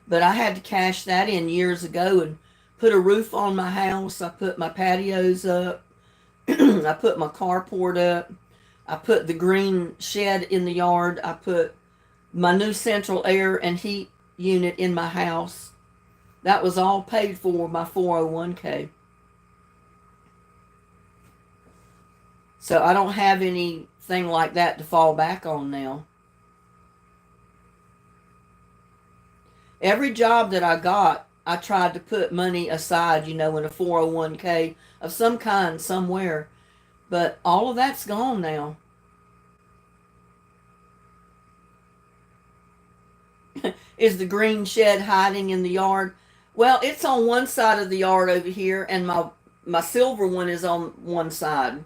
But I had to cash that in years ago and put a roof on my house. I put my patios up. I put my carport up. I put the green shed in the yard. I put my new central air and heat unit in my house. That was all paid for by 401k. So I don't have anything like that to fall back on now. Every job that I got, I tried to put money aside, in a 401k of some kind somewhere. But all of that's gone now. Is the green shed hiding in the yard? Well, it's on one side of the yard over here, and my silver one is on one side.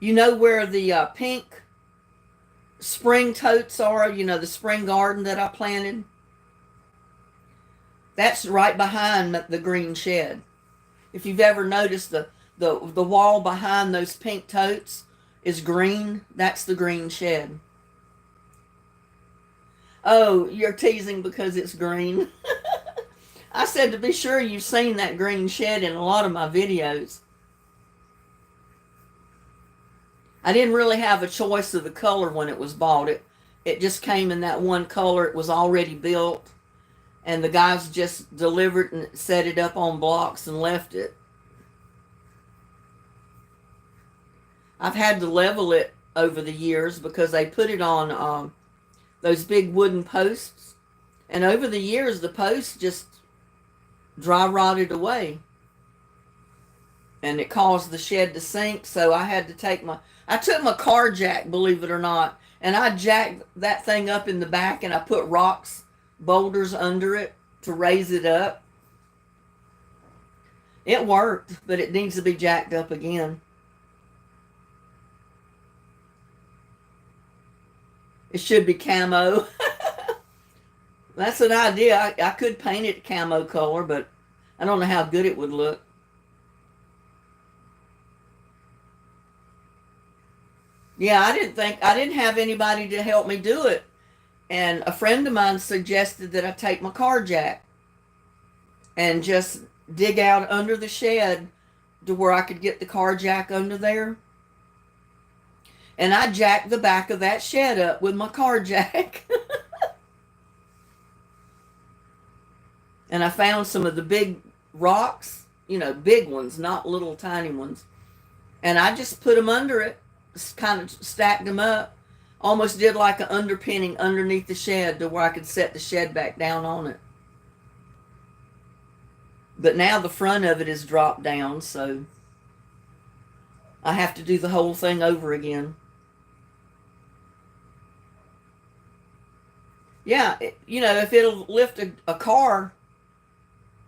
You know where the pink spring totes are, the spring garden that I planted? That's right behind the green shed. If you've ever noticed the wall behind those pink totes is green, that's the green shed. Oh, you're teasing because it's green. I said to be sure you've seen that green shed in a lot of my videos. I didn't really have a choice of the color when it was bought. It just came in that one color. It was already built, and the guys just delivered and set it up on blocks and left it. I've had to level it over the years because they put it on those big wooden posts, and over the years the posts just dry rotted away, and it caused the shed to sink. So I had to I took my car jack, believe it or not, and I jacked that thing up in the back, and I put rocks, boulders under it to raise it up. It worked, but it needs to be jacked up again. It should be camo. That's an idea. I could paint it camo color, but I don't know how good it would look. Yeah, I didn't have anybody to help me do it. And a friend of mine suggested that I take my car jack and just dig out under the shed to where I could get the car jack under there. And I jacked the back of that shed up with my car jack. And I found some of the big rocks, big ones, not little tiny ones. And I just put them under it, kind of stacked them up almost did like an underpinning underneath the shed to where I could set the shed back down on it. But now the front of it is dropped down, so I have to do the whole thing over again. Yeah, if it'll lift a car,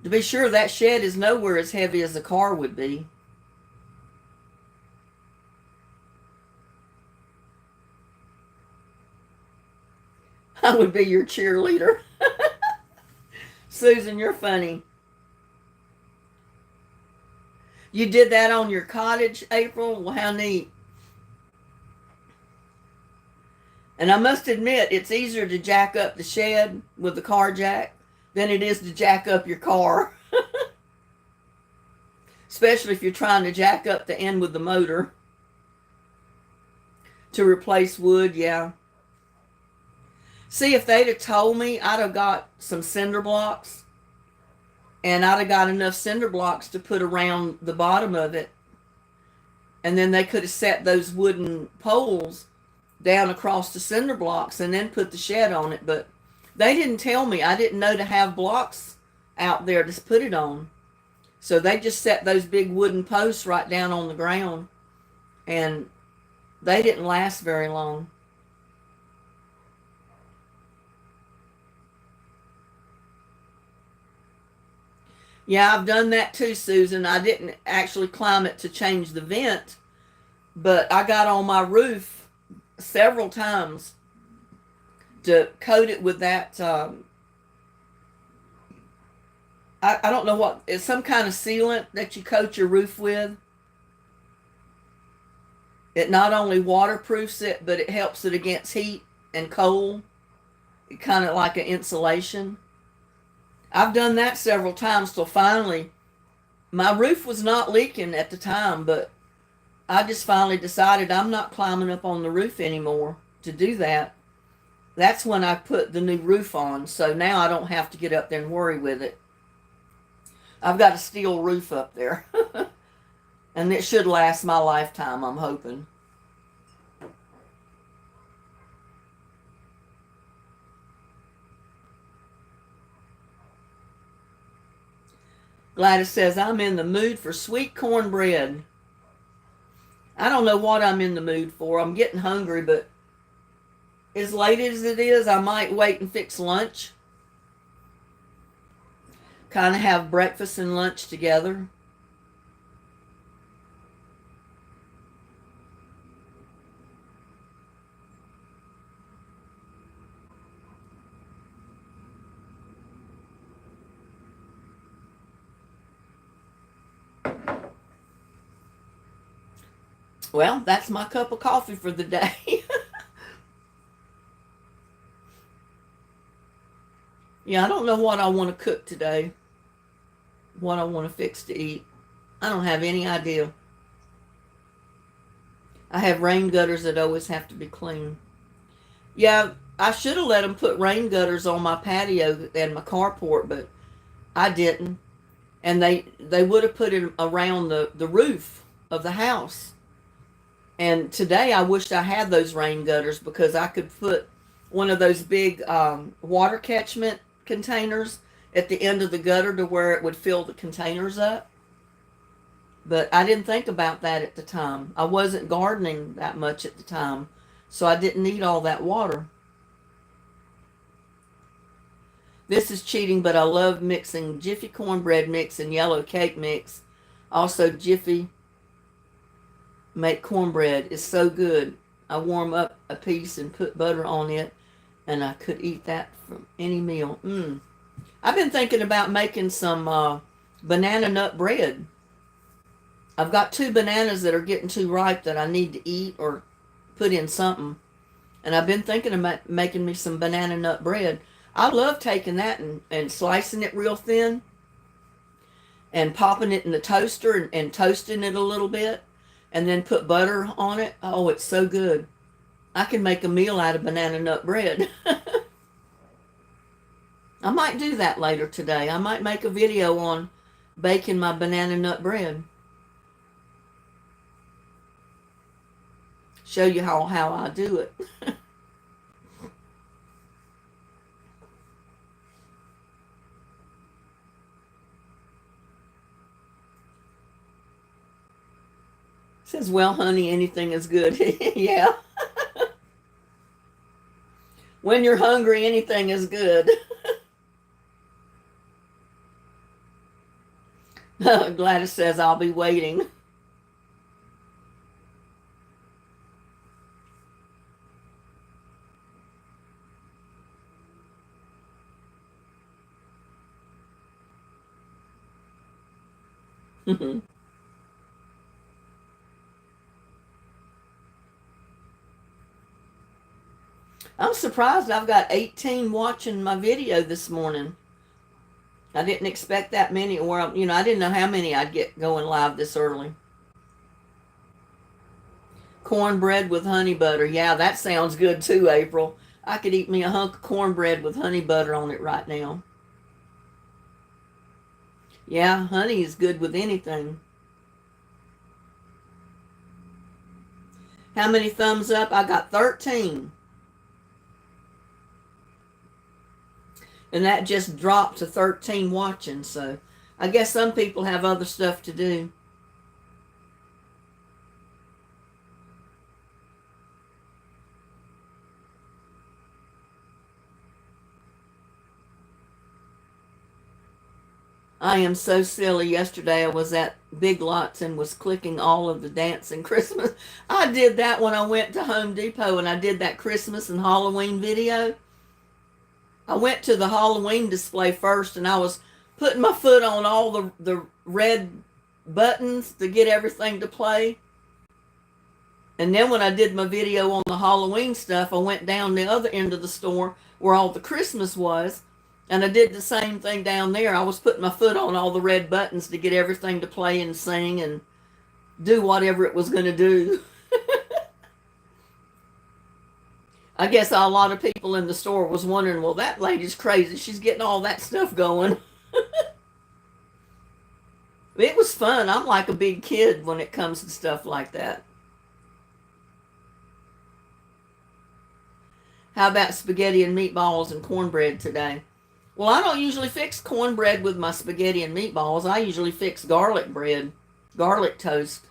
to be sure that shed is nowhere as heavy as a car would be. I would be your cheerleader. Susan, you're funny. You did that on your cottage, April? Well, how neat. And I must admit, it's easier to jack up the shed with the car jack than it is to jack up your car. Especially if you're trying to jack up the end with the motor to replace wood, yeah. See, if they'd have told me, I'd have got some cinder blocks, and I'd have got enough cinder blocks to put around the bottom of it. And then they could have set those wooden poles down across the cinder blocks and then put the shed on it. But they didn't tell me. I didn't know to have blocks out there to put it on. So they just set those big wooden posts right down on the ground. And they didn't last very long. Yeah, I've done that too, Susan. I didn't actually climb it to change the vent, but I got on my roof several times to coat it with that. I don't know what, it's some kind of sealant that you coat your roof with. It not only waterproofs it, but it helps it against heat and cold. It kind of like an insulation. I've done that several times till finally, my roof was not leaking at the time, but I just finally decided I'm not climbing up on the roof anymore to do that. That's when I put the new roof on, so now I don't have to get up there and worry with it. I've got a steel roof up there, and it should last my lifetime, I'm hoping. Gladys says, I'm in the mood for sweet cornbread. I don't know what I'm in the mood for. I'm getting hungry, but as late as it is, I might wait and fix lunch. Kind of have breakfast and lunch together. Well, that's my cup of coffee for the day. Yeah, I don't know what I want to cook today. What I want to fix to eat. I don't have any idea. I have rain gutters that always have to be clean. Yeah, I should have let them put rain gutters on my patio and my carport, but I didn't. And they would have put it around the roof of the house. And today I wished I had those rain gutters because I could put one of those big water catchment containers at the end of the gutter to where it would fill the containers up. But I didn't think about that at the time. I wasn't gardening that much at the time, so I didn't need all that water. This is cheating, but I love mixing Jiffy cornbread mix and yellow cake mix. Also, Jiffy make cornbread is so good. I warm up a piece and put butter on it, and I could eat that from any meal. I've been thinking about making some banana nut bread. I've got 2 bananas that are getting too ripe that I need to eat or put in something. And I've been thinking about making me some banana nut bread. I love taking that and slicing it real thin and popping it in the toaster and toasting it a little bit and then put butter on it. Oh, it's so good. I can make a meal out of banana nut bread. I might do that later today. I might make a video on baking my banana nut bread. Show you how I do it. Says, well, honey, anything is good. Yeah. When you're hungry, anything is good. Gladys says, I'll be waiting. I'm surprised I've got 18 watching my video this morning. I didn't expect that many, or, I didn't know how many I'd get going live this early. Cornbread with honey butter. Yeah, that sounds good too, April. I could eat me a hunk of cornbread with honey butter on it right now. Yeah, honey is good with anything. How many thumbs up? I got 13. And that just dropped to 13 watching, so I guess some people have other stuff to do. I am so silly. Yesterday I was at Big Lots and was clicking all of the dancing Christmas. I did that when I went to Home Depot and I did that Christmas and Halloween video. I went to the Halloween display first and I was putting my foot on all the red buttons to get everything to play. And then when I did my video on the Halloween stuff, I went down the other end of the store where all the Christmas was. And I did the same thing down there. I was putting my foot on all the red buttons to get everything to play and sing and do whatever it was going to do. I guess a lot of people in the store was wondering, well, that lady's crazy. She's getting all that stuff going. It was fun. I'm like a big kid when it comes to stuff like that. How about spaghetti and meatballs and cornbread today? Well, I don't usually fix cornbread with my spaghetti and meatballs. I usually fix garlic bread, garlic toast.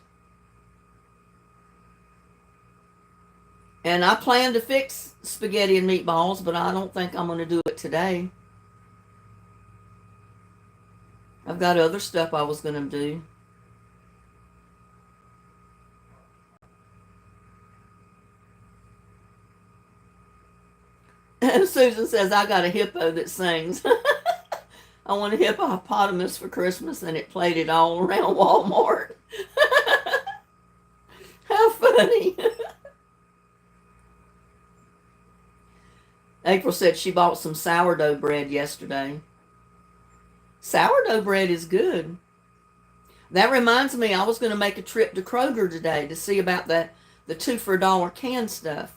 And I plan to fix spaghetti and meatballs, but I don't think I'm going to do it today. I've got other stuff I was going to do. Susan says, I got a hippo that sings. I want a hippopotamus for Christmas, and it played it all around Walmart. How funny. April said she bought some sourdough bread yesterday. Sourdough bread is good. That reminds me, I was going to make a trip to Kroger today to see about the 2 for $1 can stuff.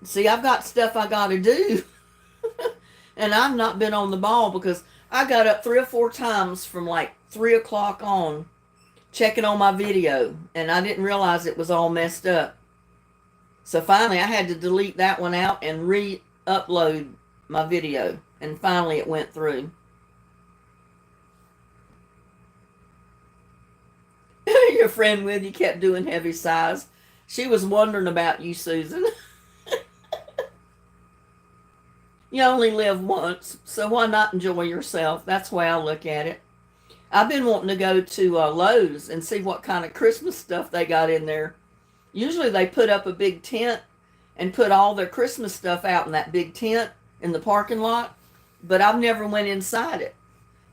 See, I've got stuff I got to do. And I've not been on the ball because I got up 3 or 4 times from like 3 o'clock on checking on my video. And I didn't realize it was all messed up. So finally I had to delete that one out and re-upload my video. And finally it went through. Your friend with you kept doing heavy sighs. She was wondering about you, Susan. You only live once, so why not enjoy yourself? That's the way I look at it. I've been wanting to go to Lowe's and see what kind of Christmas stuff they got in there. Usually they put up a big tent and put all their Christmas stuff out in that big tent in the parking lot, but I've never went inside it.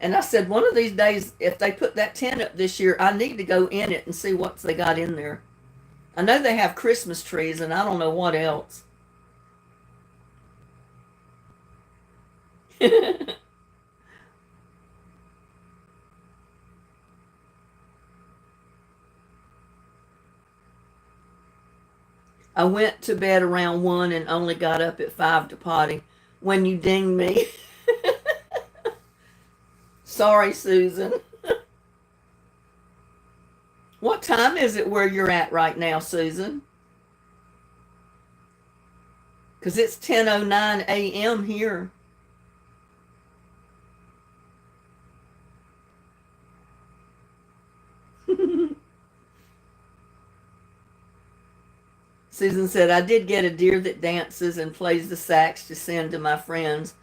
And I said, one of these days, if they put that tent up this year, I need to go in it and see what they got in there. I know they have Christmas trees, and I don't know what else. I went to bed around 1 and only got up at 5 to potty when you dinged me. Sorry, Susan. What time is it where you're at right now, Susan? Because it's 10:09 a.m. here. Susan said, I did get a deer that dances and plays the sax to send to my friends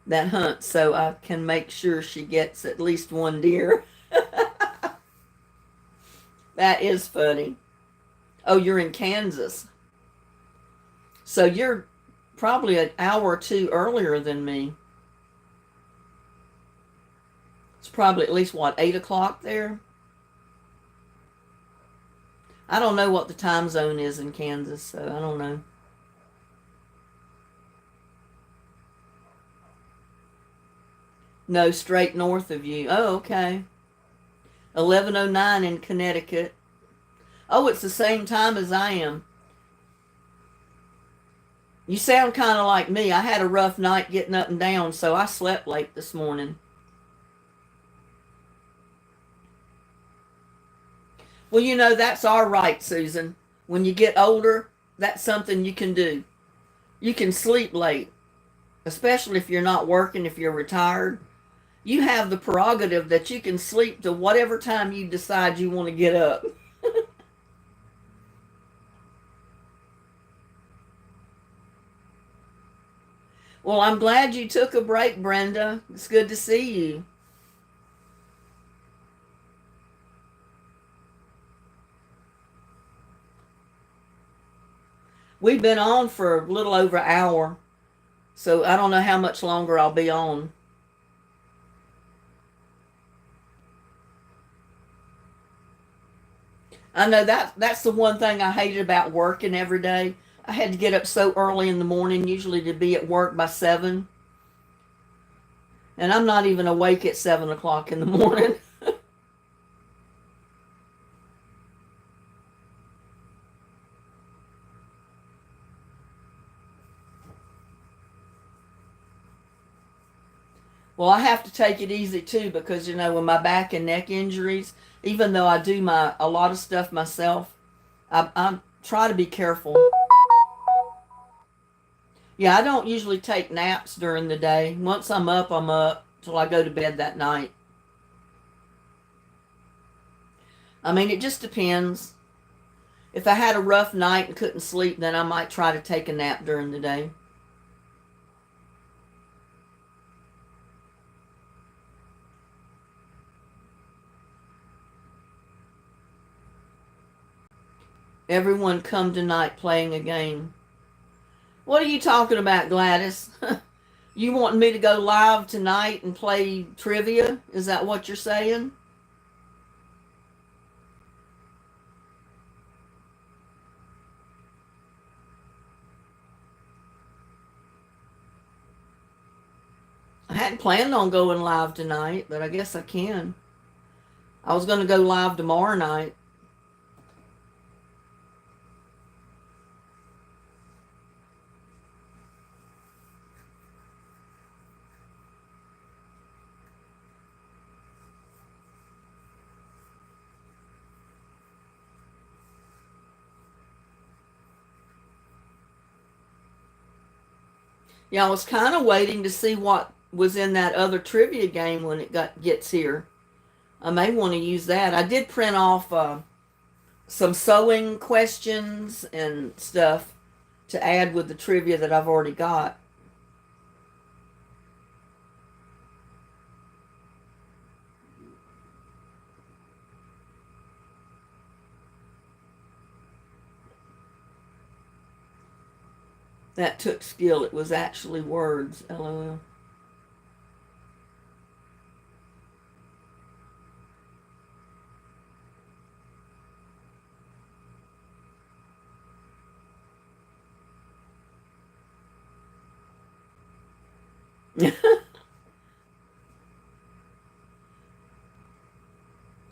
that hunt, so I can make sure she gets at least one deer. That is funny. Oh, you're in Kansas. So you're probably an hour or two earlier than me. It's probably at least, what, 8 o'clock there? I don't know what the time zone is in Kansas, so I don't know. No, straight north of you. Oh, okay. 11:09 in Connecticut. Oh, it's the same time as I am. You sound kind of like me. I had a rough night getting up and down, so I slept late this morning. Well, that's our right, Susan. When you get older, that's something you can do. You can sleep late, especially if you're not working, if you're retired. You have the prerogative that you can sleep to whatever time you decide you want to get up. Well, I'm glad you took a break, Brenda. It's good to see you. We've been on for a little over an hour, so I don't know how much longer I'll be on. I know that's the one thing I hated about working every day. I had to get up so early in the morning, usually to be at work by 7, and I'm not even awake at 7 o'clock in the morning. Well, I have to take it easy too because with my back and neck injuries, even though I do my a lot of stuff myself, I try to be careful. Yeah, I don't usually take naps during the day. Once I'm up till I go to bed that night. I mean, it just depends. If I had a rough night and couldn't sleep, then I might try to take a nap during the day. Everyone come tonight playing a game. What are you talking about, Gladys? You wanting me to go live tonight and play trivia? Is that what you're saying? I hadn't planned on going live tonight, but I guess I can. I was going to go live tomorrow night. Yeah, I was kind of waiting to see what was in that other trivia game when it gets here. I may want to use that. I did print off some sewing questions and stuff to add with the trivia that I've already got. That took skill. It was actually words. LOL.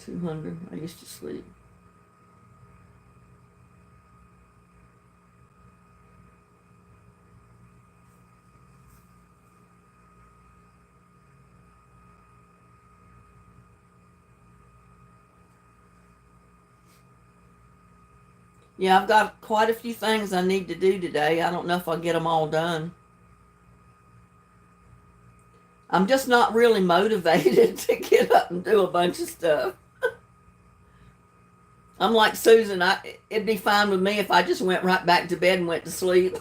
$200. I used to sleep. Yeah, I've got quite a few things I need to do today. I don't know if I'll get them all done. I'm just not really motivated to get up and do a bunch of stuff. I'm like Susan. It'd be fine with me if I just went right back to bed and went to sleep.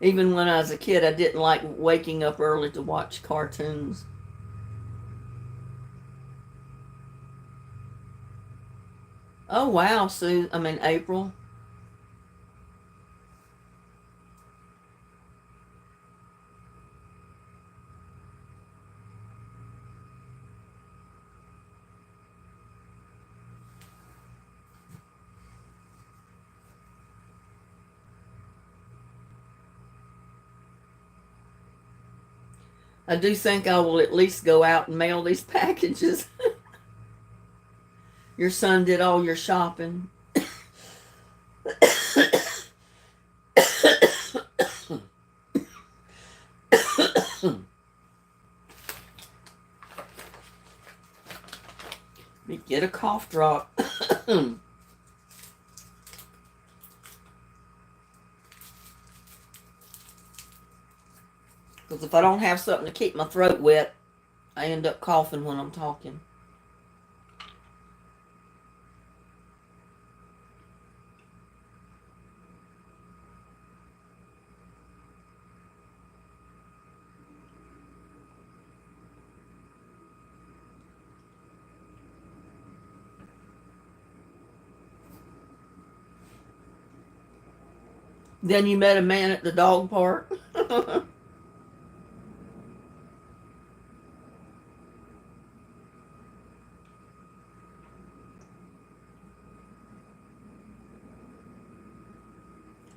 Even when I was a kid, I didn't like waking up early to watch cartoons. Oh wow, Sue. I mean April. I do think I will at least go out and mail these packages. Your son did all your shopping. Get a cough drop. Because if I don't have something to keep my throat wet, I end up coughing when I'm talking. Then you met a man at the dog park.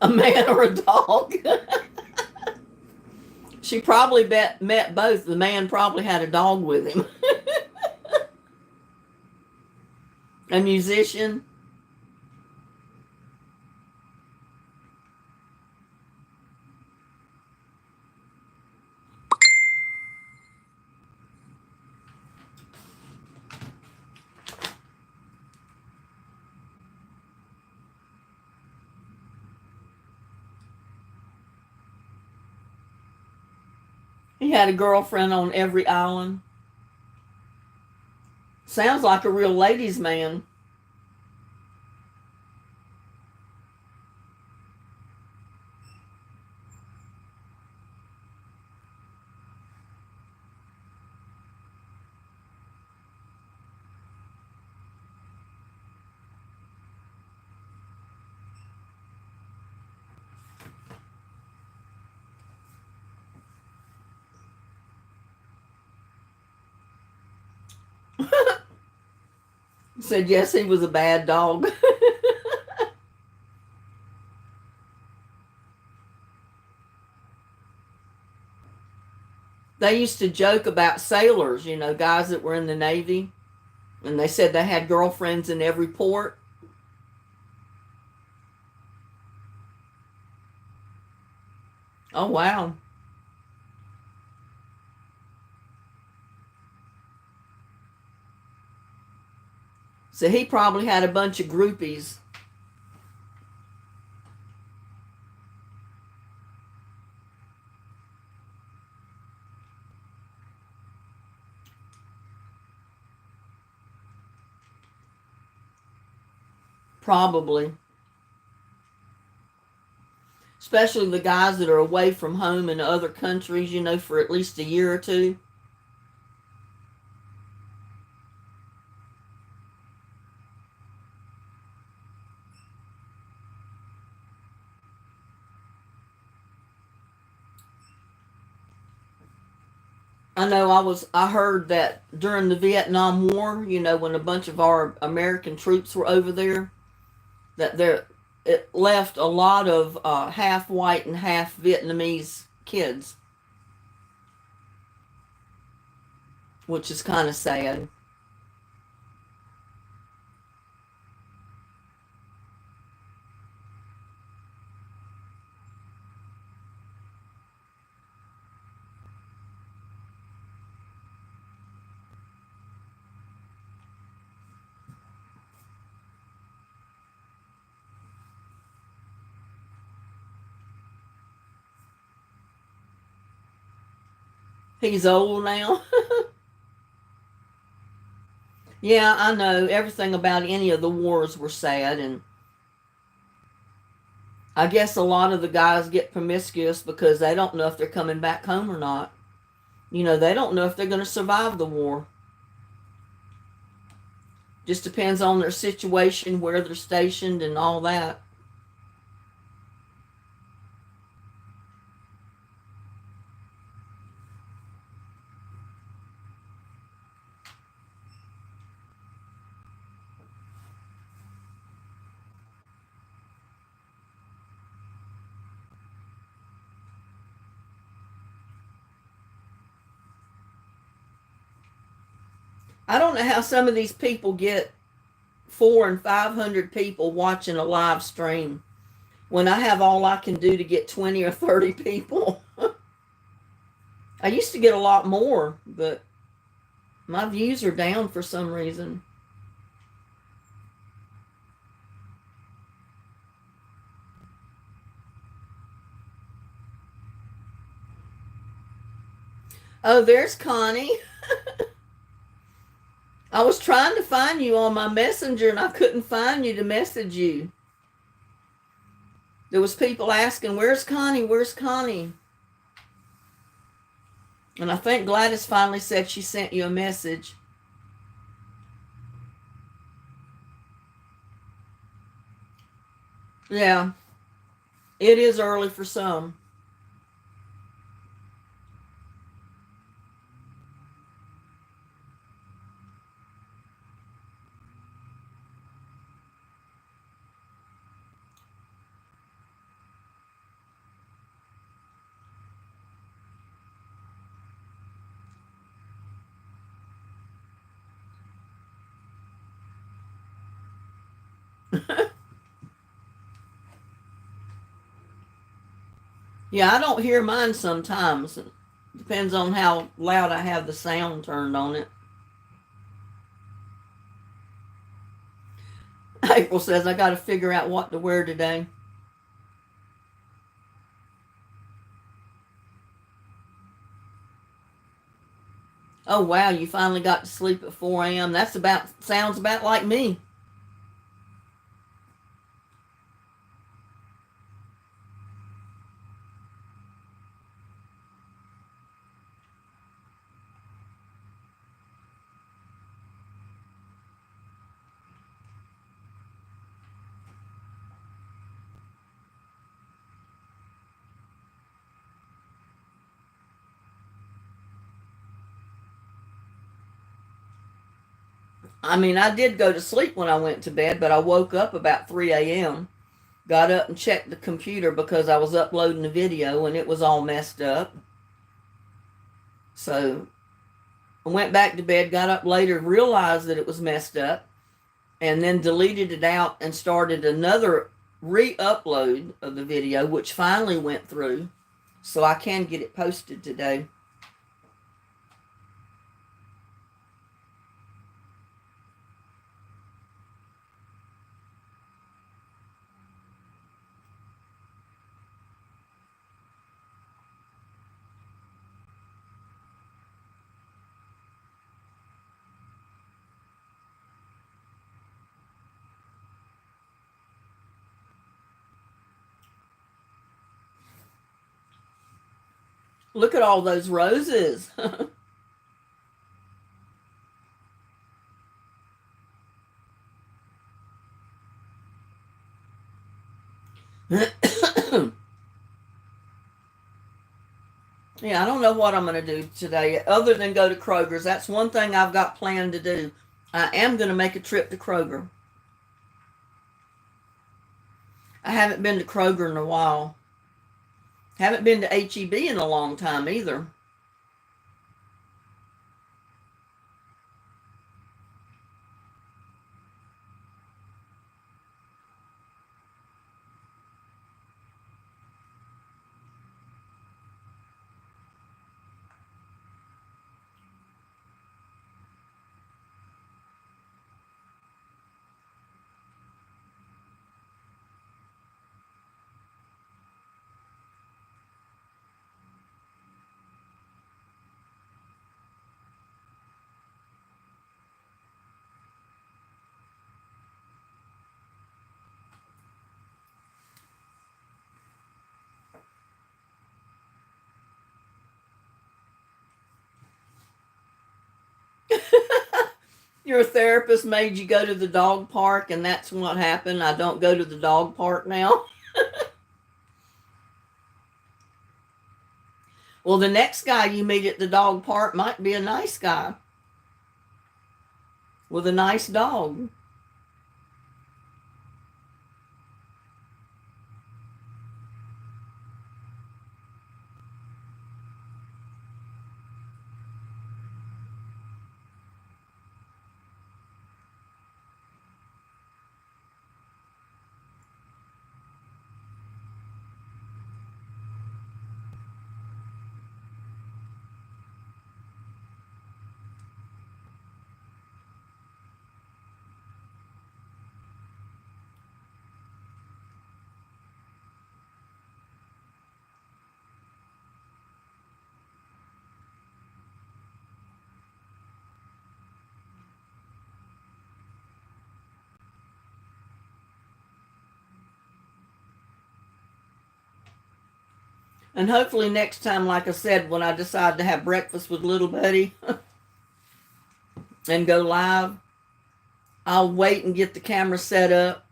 A man or a dog? She probably met both. The man probably had a dog with him. A musician. He had a girlfriend on every island. Sounds like a real ladies' man. Said yes, he was a bad dog. They used to joke about sailors, guys that were in the Navy, and they said they had girlfriends in every port. Oh, wow. So he probably had a bunch of groupies. Probably. Especially the guys that are away from home in other countries, for at least a year or two. I know I heard that during the Vietnam War, when a bunch of our American troops were over there, that it left a lot of half white and half Vietnamese kids, which is kind of sad. He's old now. Yeah, I know. Everything about any of the wars were sad, and I guess a lot of the guys get promiscuous because they don't know if they're coming back home or not. You know, they don't know if they're going to survive the war. Just depends on their situation, where they're stationed, and all that. I don't know how some of these people get 400 and 500 people watching a live stream when I have all I can do to get 20 or 30 people. I used to get a lot more, but my views are down for some reason. Oh, there's Connie. I was trying to find you on my messenger and I couldn't find you to message you. There was people asking, "Where's Connie? Where's Connie?" And I think Gladys finally said she sent you a message. Yeah, it is early for some. Yeah, I don't hear mine sometimes. It depends on how loud I have the sound turned on it. April says I got to figure out what to wear today. Oh wow, you finally got to sleep at 4 a.m. That's about sounds about like me. I mean, I did go to sleep when I went to bed, but I woke up about 3 a.m. Got up and checked the computer because I was uploading a video and it was all messed up. So I went back to bed, got up later, realized that it was messed up, and then deleted it out and started another re-upload of the video, which finally went through. So I can get it posted today. Look at all those roses. Yeah, I don't know what I'm going to do today other than go to Kroger's. That's one thing I've got planned to do. I am going to make a trip to Kroger. I haven't been to Kroger in a while. Haven't been to HEB in a long time either. Your therapist made you go to the dog park, and that's what happened. I don't go to the dog park now. Well, the next guy you meet at the dog park might be a nice guy with a nice dog. And hopefully next time, like I said, when I decide to have breakfast with little buddy and go live, I'll wait and get the camera set up,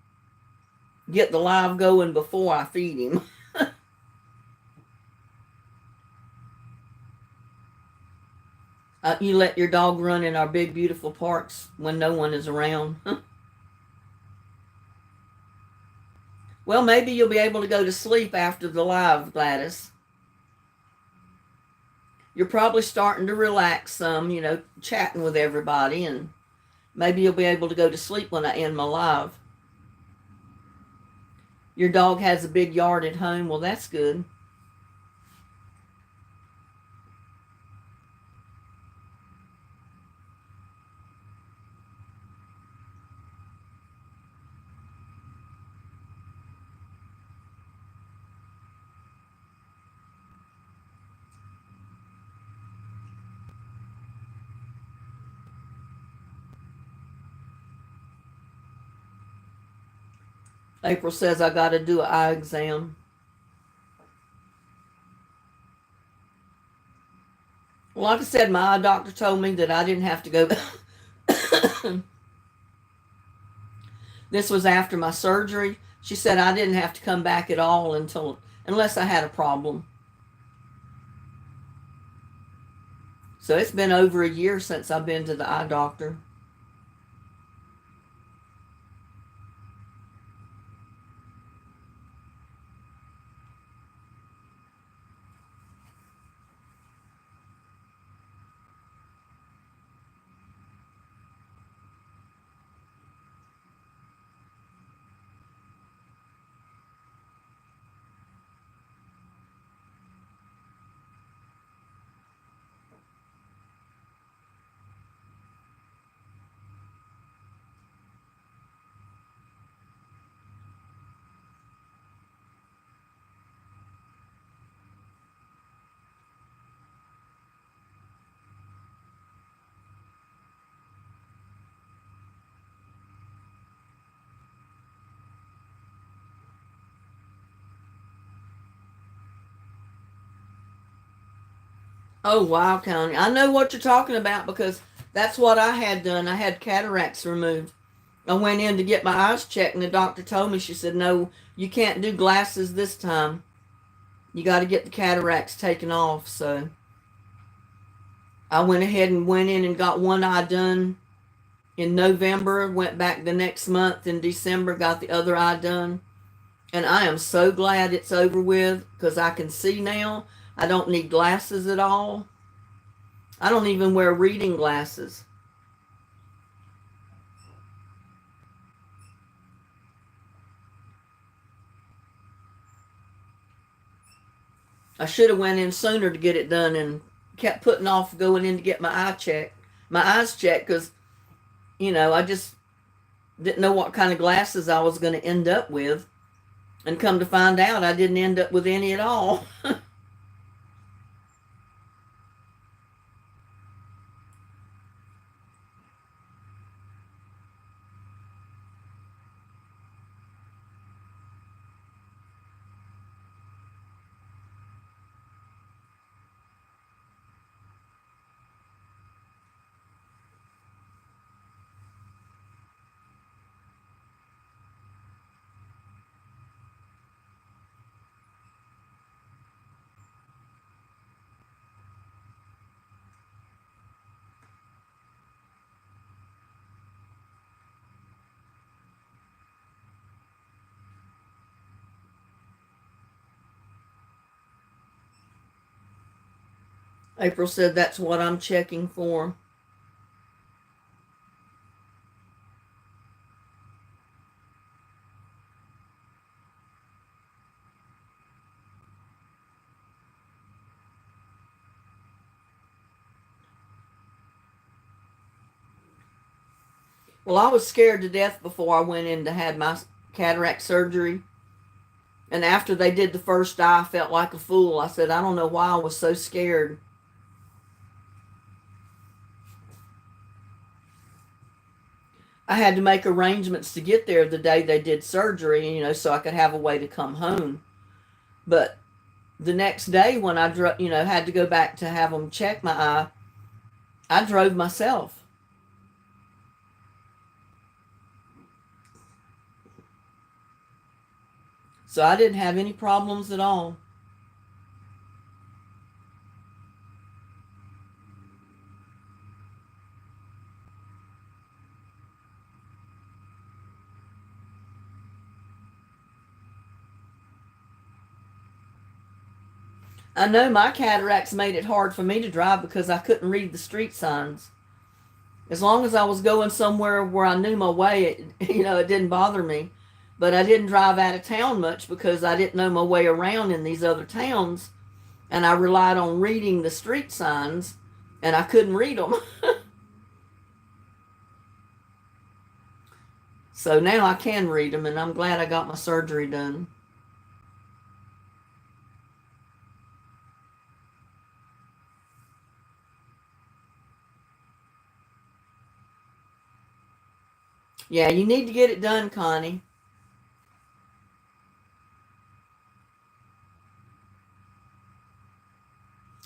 get the live going before I feed him. You let your dog run in our big, beautiful parks when no one is around. Well, maybe you'll be able to go to sleep after the live, Gladys. You're probably starting to relax some, chatting with everybody, and maybe you'll be able to go to sleep when I end my live. Your dog has a big yard at home. Well, that's good. April says I got to do an eye exam. Well, like I said, my eye doctor told me that I didn't have to go. This was after my surgery. She said I didn't have to come back at all unless I had a problem. So it's been over a year since I've been to the eye doctor. Oh, wow, County. I know what you're talking about because that's what I had done. I had cataracts removed. I went in to get my eyes checked, and the doctor told me, she said, no, you can't do glasses this time. You got to get the cataracts taken off. So I went ahead and went in and got one eye done in November, went back the next month in December, got the other eye done. And I am so glad it's over with because I can see now. I don't need glasses at all. I don't even wear reading glasses. I should have went in sooner to get it done and kept putting off going in to get my eyes checked because, I just didn't know what kind of glasses I was going to end up with. And come to find out, I didn't end up with any at all. April said that's what I'm checking for. Well, I was scared to death before I went in to have my cataract surgery. And after they did the first eye, I felt like a fool. I said, I don't know why I was so scared. I had to make arrangements to get there the day they did surgery, so I could have a way to come home. But the next day when I had to go back to have them check my eye, I drove myself. So I didn't have any problems at all. I know my cataracts made it hard for me to drive because I couldn't read the street signs. As long as I was going somewhere where I knew my way, it didn't bother me. But I didn't drive out of town much because I didn't know my way around in these other towns. And I relied on reading the street signs, and I couldn't read them. So now I can read them, and I'm glad I got my surgery done. Yeah, you need to get it done, Connie.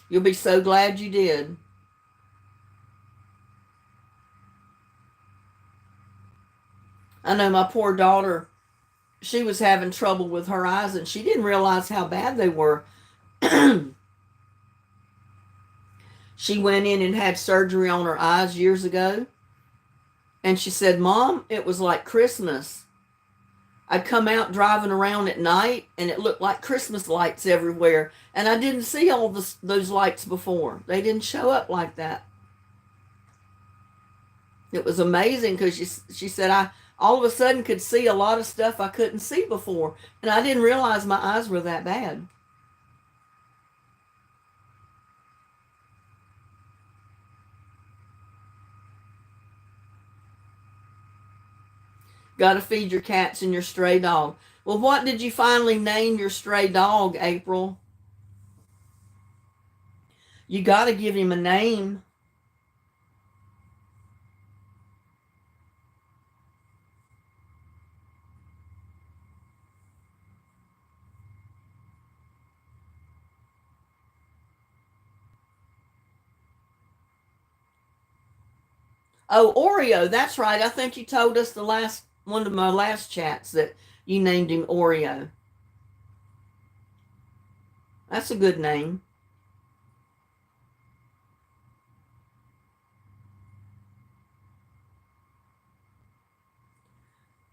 You'll be so glad you did. I know my poor daughter, she was having trouble with her eyes, and she didn't realize how bad they were. She went in and had surgery on her eyes years ago. And she said, Mom, it was like Christmas. I'd come out driving around at night, and it looked like Christmas lights everywhere. And I didn't see all those lights before. They didn't show up like that. It was amazing because she said, I all of a sudden could see a lot of stuff I couldn't see before. And I didn't realize my eyes were that bad. Got to feed your cats and your stray dog. Well, what did you finally name your stray dog, April? You got to give him a name. Oh, Oreo. That's right. I think you told us the last one of my last chats that you named him Oreo. That's a good name.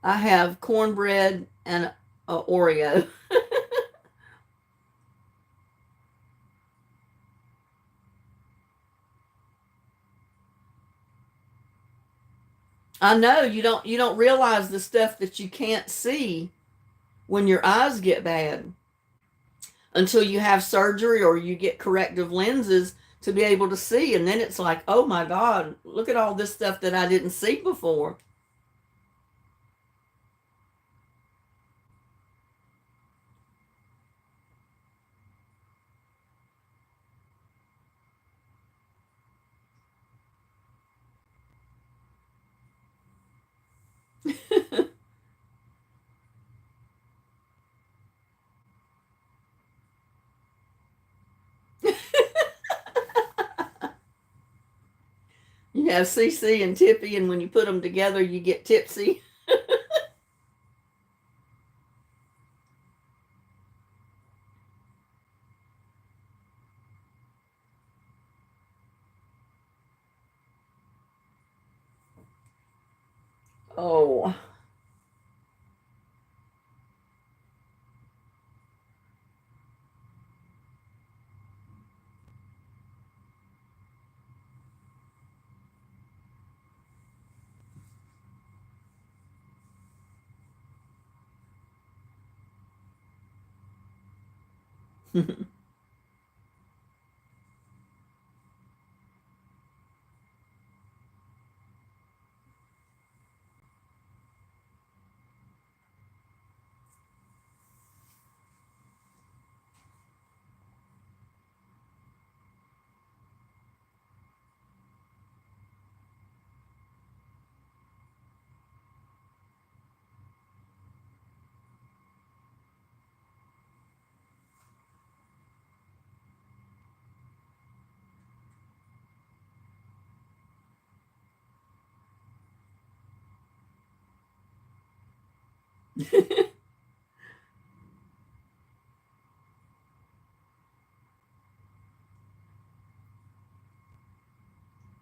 I have cornbread and Oreo. I know you don't realize the stuff that you can't see when your eyes get bad until you have surgery or you get corrective lenses to be able to see, and then it's like, oh my God, look at all this stuff that I didn't see before. You have CC and Tippy, and when you put them together, you get Tipsy. Oh,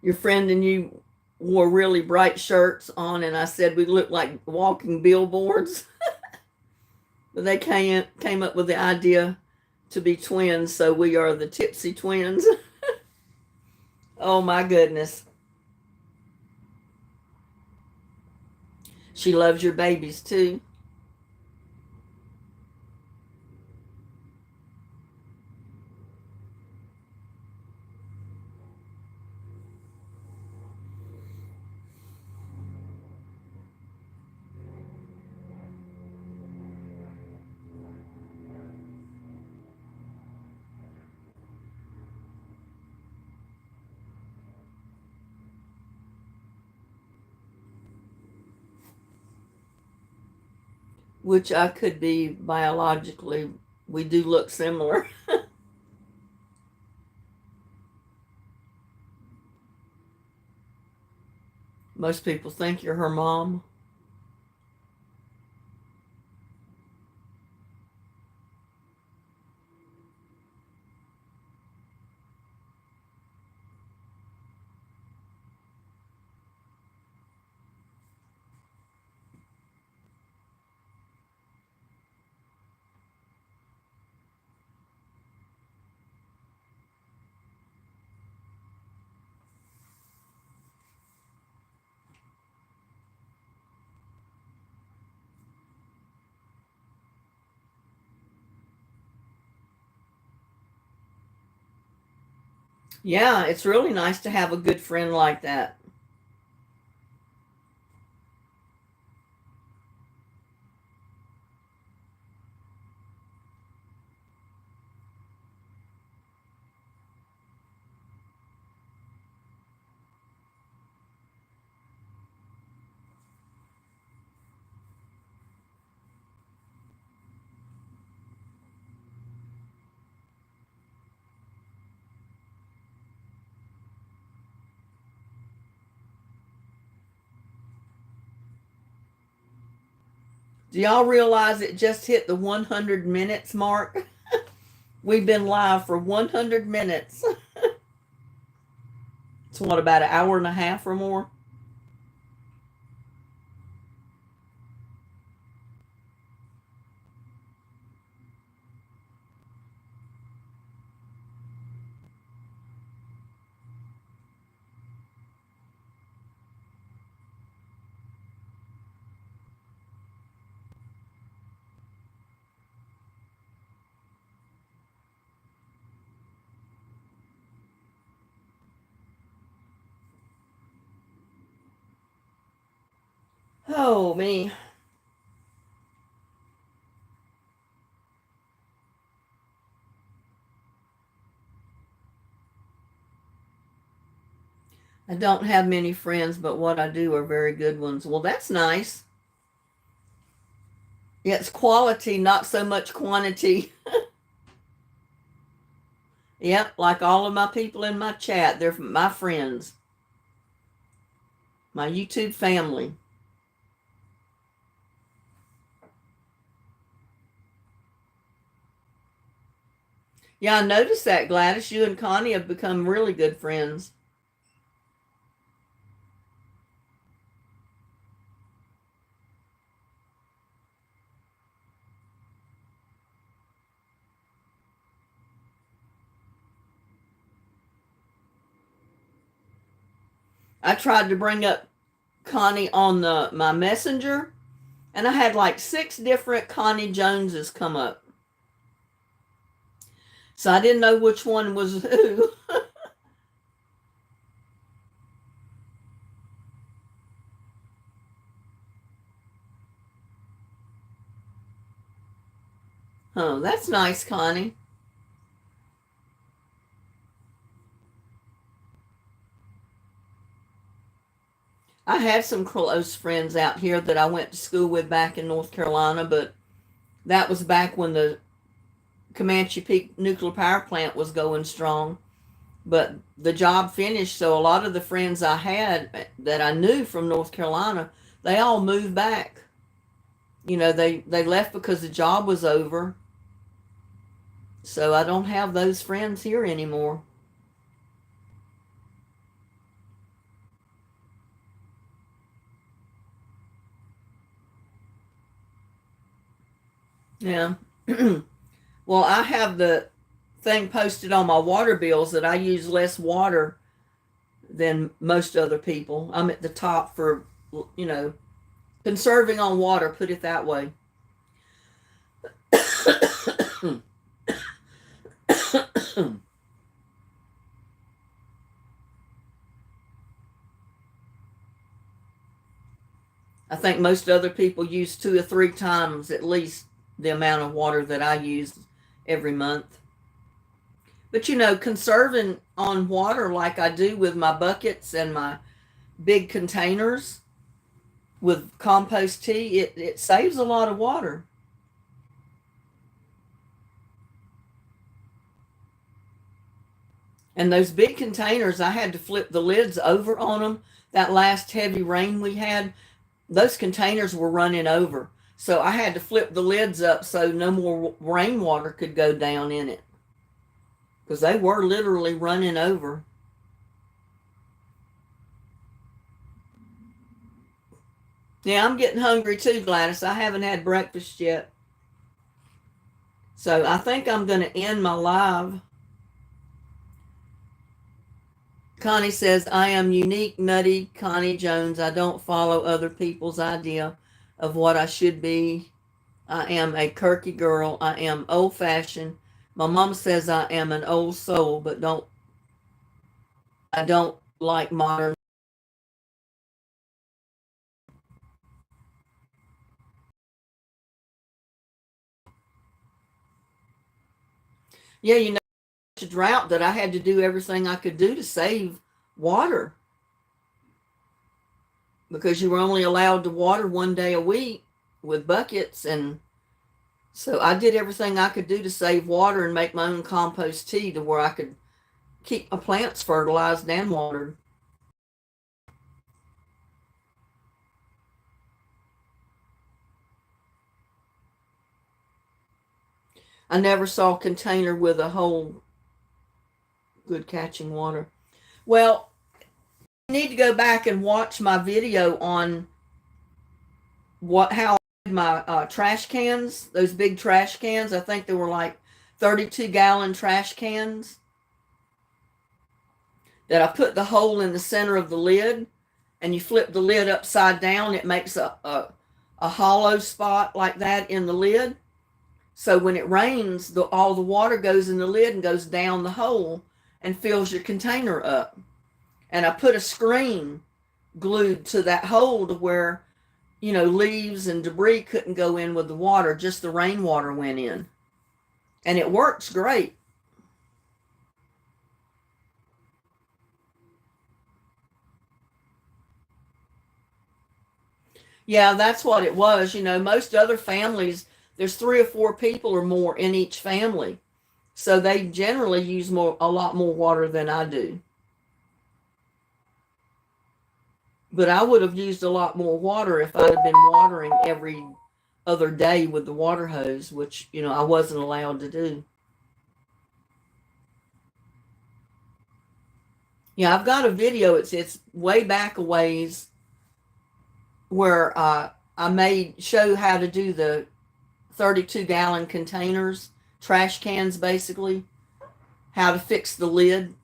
Your friend and you wore really bright shirts on, and I said we looked like walking billboards. But they came up with the idea to be twins, so we are the Tipsy Twins. Oh my goodness. She loves your babies too. Which I could be biologically. We do look similar. Most people think you're her mom. Yeah, it's really nice to have a good friend like that. Do y'all realize it just hit the 100 minutes mark? We've been live for 100 minutes. It's what, about an hour and a half or more? Oh, me. I don't have many friends, but what I do are very good ones. Well, that's nice. Yeah, it's quality, not so much quantity. Yep, like all of my people in my chat, they're my friends, my YouTube family. Yeah, I noticed that, Gladys. You and Connie have become really good friends. I tried to bring up Connie on my messenger, and I had like 6 different Connie Joneses come up. So I didn't know which one was who. Oh, that's nice, Connie. I had some close friends out here that I went to school with back in North Carolina, but that was back when the Comanche Peak nuclear power plant was going strong. But the job finished, so a lot of the friends I had that I knew from North Carolina, they all moved back. They left because the job was over. So I don't have those friends here anymore. Yeah. Well, I have the thing posted on my water bills that I use less water than most other people. I'm at the top for, you know, conserving on water, put it that way. I think most other people use 2 or 3 times at least the amount of water that I use every month. But conserving on water like I do with my buckets and my big containers with compost tea, it saves a lot of water. And those big containers, I had to flip the lids over on them. That last heavy rain we had, those containers were running over. So I had to flip the lids up so no more rainwater could go down in it because they were literally running over. Yeah, I'm getting hungry too, Gladys. I haven't had breakfast yet. So I think I'm going to end my live. Connie says, I am unique, nutty Connie Jones. I don't follow other people's idea of what I should be. I am a quirky girl. I am old fashioned. My mom says I am an old soul, but I don't like modern. Yeah, a drought that I had to do everything I could do to save water because you were only allowed to water 1 day a week with buckets. And so I did everything I could do to save water and make my own compost tea to where I could keep my plants fertilized and watered. I never saw a container with a hole good catching water. Well, you need to go back and watch my video on how I did my trash cans, those big trash cans. I think they were like 32-gallon trash cans that I put the hole in the center of the lid, and you flip the lid upside down, it makes a hollow spot like that in the lid. So when it rains, all the water goes in the lid and goes down the hole and fills your container up. And I put a screen glued to that hole to where, leaves and debris couldn't go in with the water, just the rainwater went in. And it works great. Yeah, that's what it was. Most other families, there's 3 or 4 people or more in each family. So they generally use a lot more water than I do. But I would have used a lot more water if I'd have been watering every other day with the water hose, which, I wasn't allowed to do. Yeah, I've got a video. It's way back a ways where I made show how to do the 32-gallon containers, trash cans basically, how to fix the lid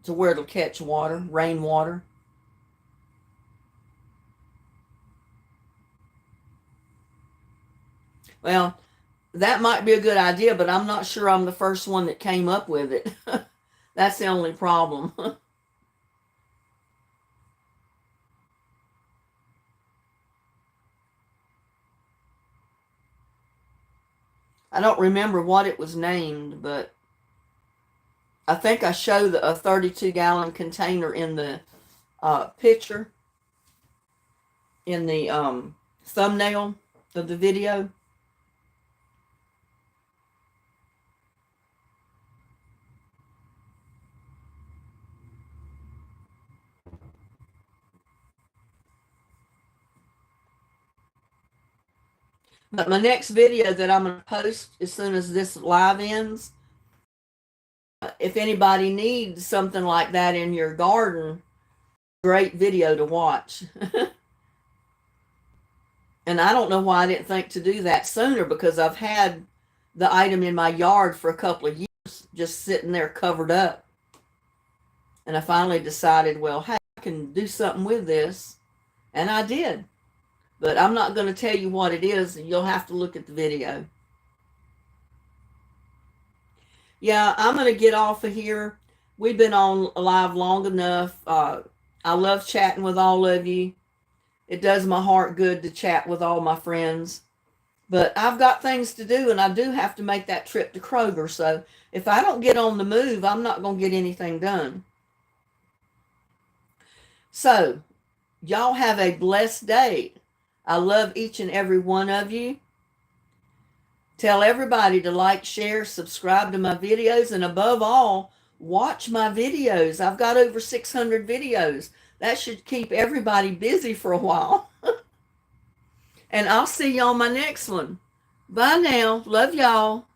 to where it'll catch water, rainwater. Well, That might be a good idea, but I'm not sure I'm the first one that came up with it. That's the only problem. I don't remember what it was named, but I think I showed a 32-gallon container in the picture, in the thumbnail of the video. But my next video that I'm going to post as soon as this live ends, if anybody needs something like that in your garden, great video to watch. And I don't know why I didn't think to do that sooner, because I've had the item in my yard for a couple of years, just sitting there covered up. And I finally decided, well, hey, I can do something with this. And I did. But I'm not going to tell you what it is. You'll have to look at the video. Yeah, I'm going to get off of here. We've been on live long enough. I love chatting with all of you. It does my heart good to chat with all my friends. But I've got things to do, and I do have to make that trip to Kroger. So if I don't get on the move, I'm not going to get anything done. So y'all have a blessed day. I love each and every one of you. Tell everybody to like, share, subscribe to my videos, and above all, watch my videos. I've got over 600 videos. That should keep everybody busy for a while. And I'll see you on my next one. Bye now. Love y'all.